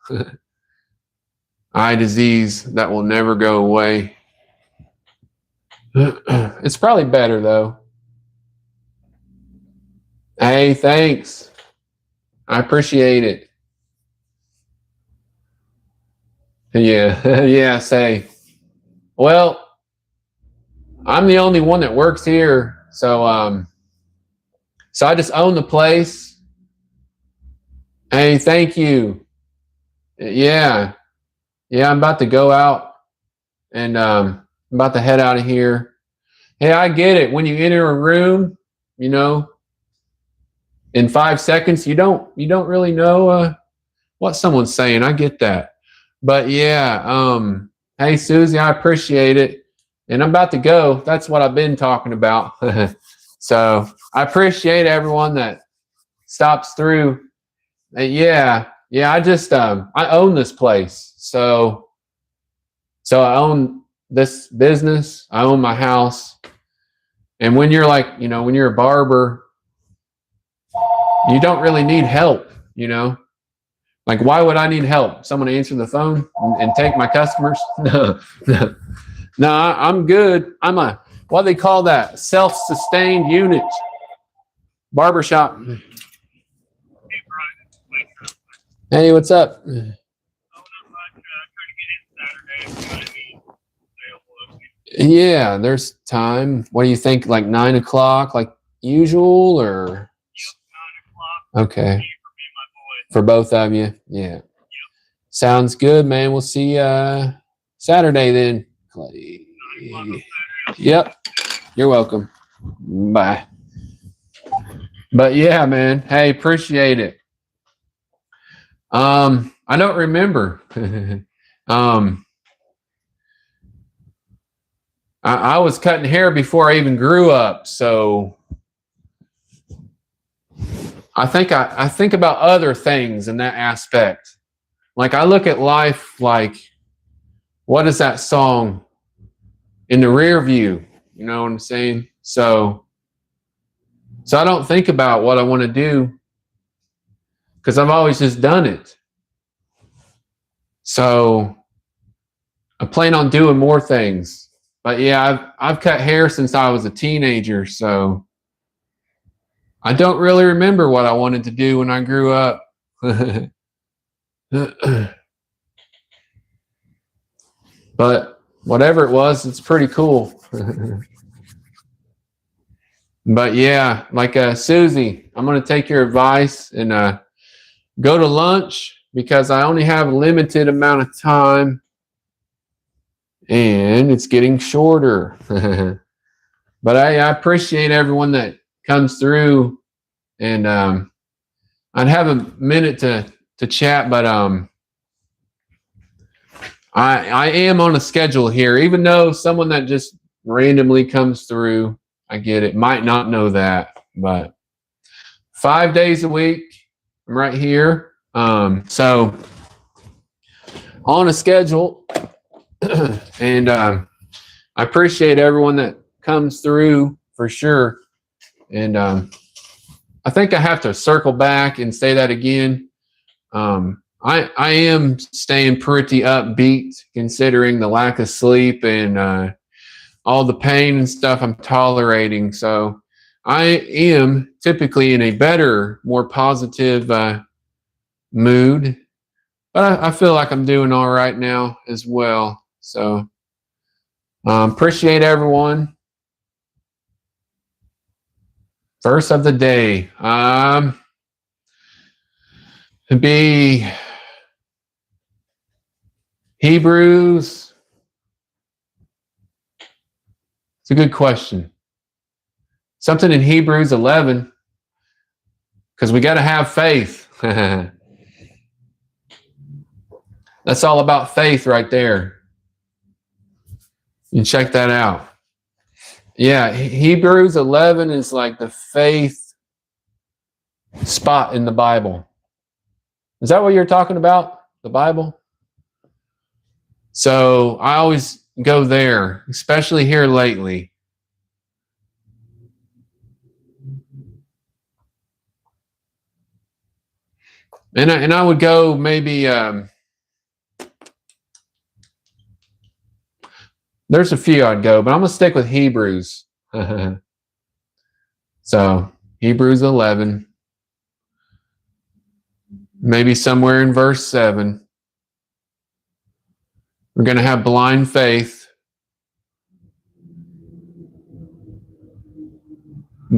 eye disease that will never go away. It's probably better though. Hey, thanks. I appreciate it. Yeah, yeah, say. Well, I'm the only one that works here, so I just own the place. Hey, thank you. Yeah. Yeah, I'm about to go out and I'm about to head out of here. Hey, I get it. When you enter a room, in 5 seconds, you don't really know what someone's saying. I get that. But yeah, hey Susie, I appreciate it. And I'm about to go. That's what I've been talking about. So I appreciate everyone that stops through. Yeah, I just I own this place. So I own this business. I own my house. And when you're like, when you're a barber, you don't really need help, Like, why would I need help? Someone to answer the phone and take my customers? No, I'm good. I'm what do they call that? Self-sustained unit. Barbershop. Hey, what's up? Yeah, there's time. What do you think? Like 9 o'clock, like usual, or? Okay. For both of you, yeah. Sounds good, man. We'll see Saturday then. Clay. Yep. You're welcome. Bye. But yeah, man. Hey, appreciate it. I don't remember. I was cutting hair before I even grew up, so I think about other things in that aspect. Like I look at life like, what is that song? In the rear view, you know what I'm saying? So I don't think about what I want to do because I've always just done it. So I plan on doing more things. but yeah, I've cut hair since I was a teenager, so I don't really remember what I wanted to do when I grew up. But whatever it was, it's pretty cool. But yeah, like Susie, I'm gonna take your advice and go to lunch because I only have a limited amount of time and it's getting shorter. But I appreciate everyone that comes through, and I'd have a minute to chat, but I am on a schedule here, even though someone that just randomly comes through, I get it, might not know that, but 5 days a week, I'm right here. So on a schedule, and I appreciate everyone that comes through for sure. And I think I have to circle back and say that again. I am staying pretty upbeat considering the lack of sleep and all the pain and stuff I'm tolerating. So I am typically in a better, more positive mood, but I feel like I'm doing all right now as well. So appreciate everyone. Verse of the day. To be Hebrews. It's a good question. Something in Hebrews 11, because we got to have faith. That's all about faith right there. You can check that out. Yeah, Hebrews 11 is like the faith spot in the Bible. Is that what you're talking about? The Bible? So I always go there, especially here lately. And I would go maybe, there's a few I'd go, but I'm going to stick with Hebrews. So Hebrews 11, maybe somewhere in verse 7. We're going to have blind faith.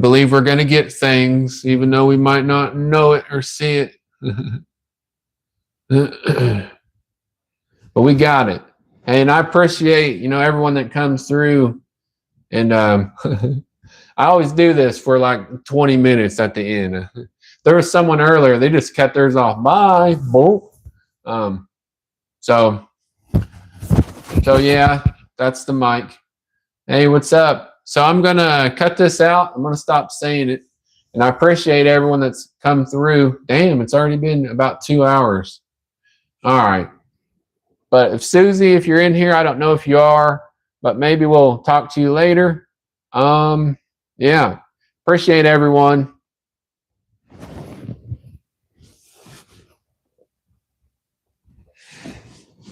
Believe we're going to get things, even though we might not know it or see it. But we got it. And I appreciate, everyone that comes through. And I always do this for like 20 minutes at the end. There was someone earlier, they just cut theirs off. Bye. Boom. So yeah, that's the mic. Hey, what's up? So I'm going to cut this out. I'm going to stop saying it. And I appreciate everyone that's come through. Damn, it's already been about 2 hours. All right. But if Susie, if you're in here, I don't know if you are, but maybe we'll talk to you later. Yeah. Appreciate everyone.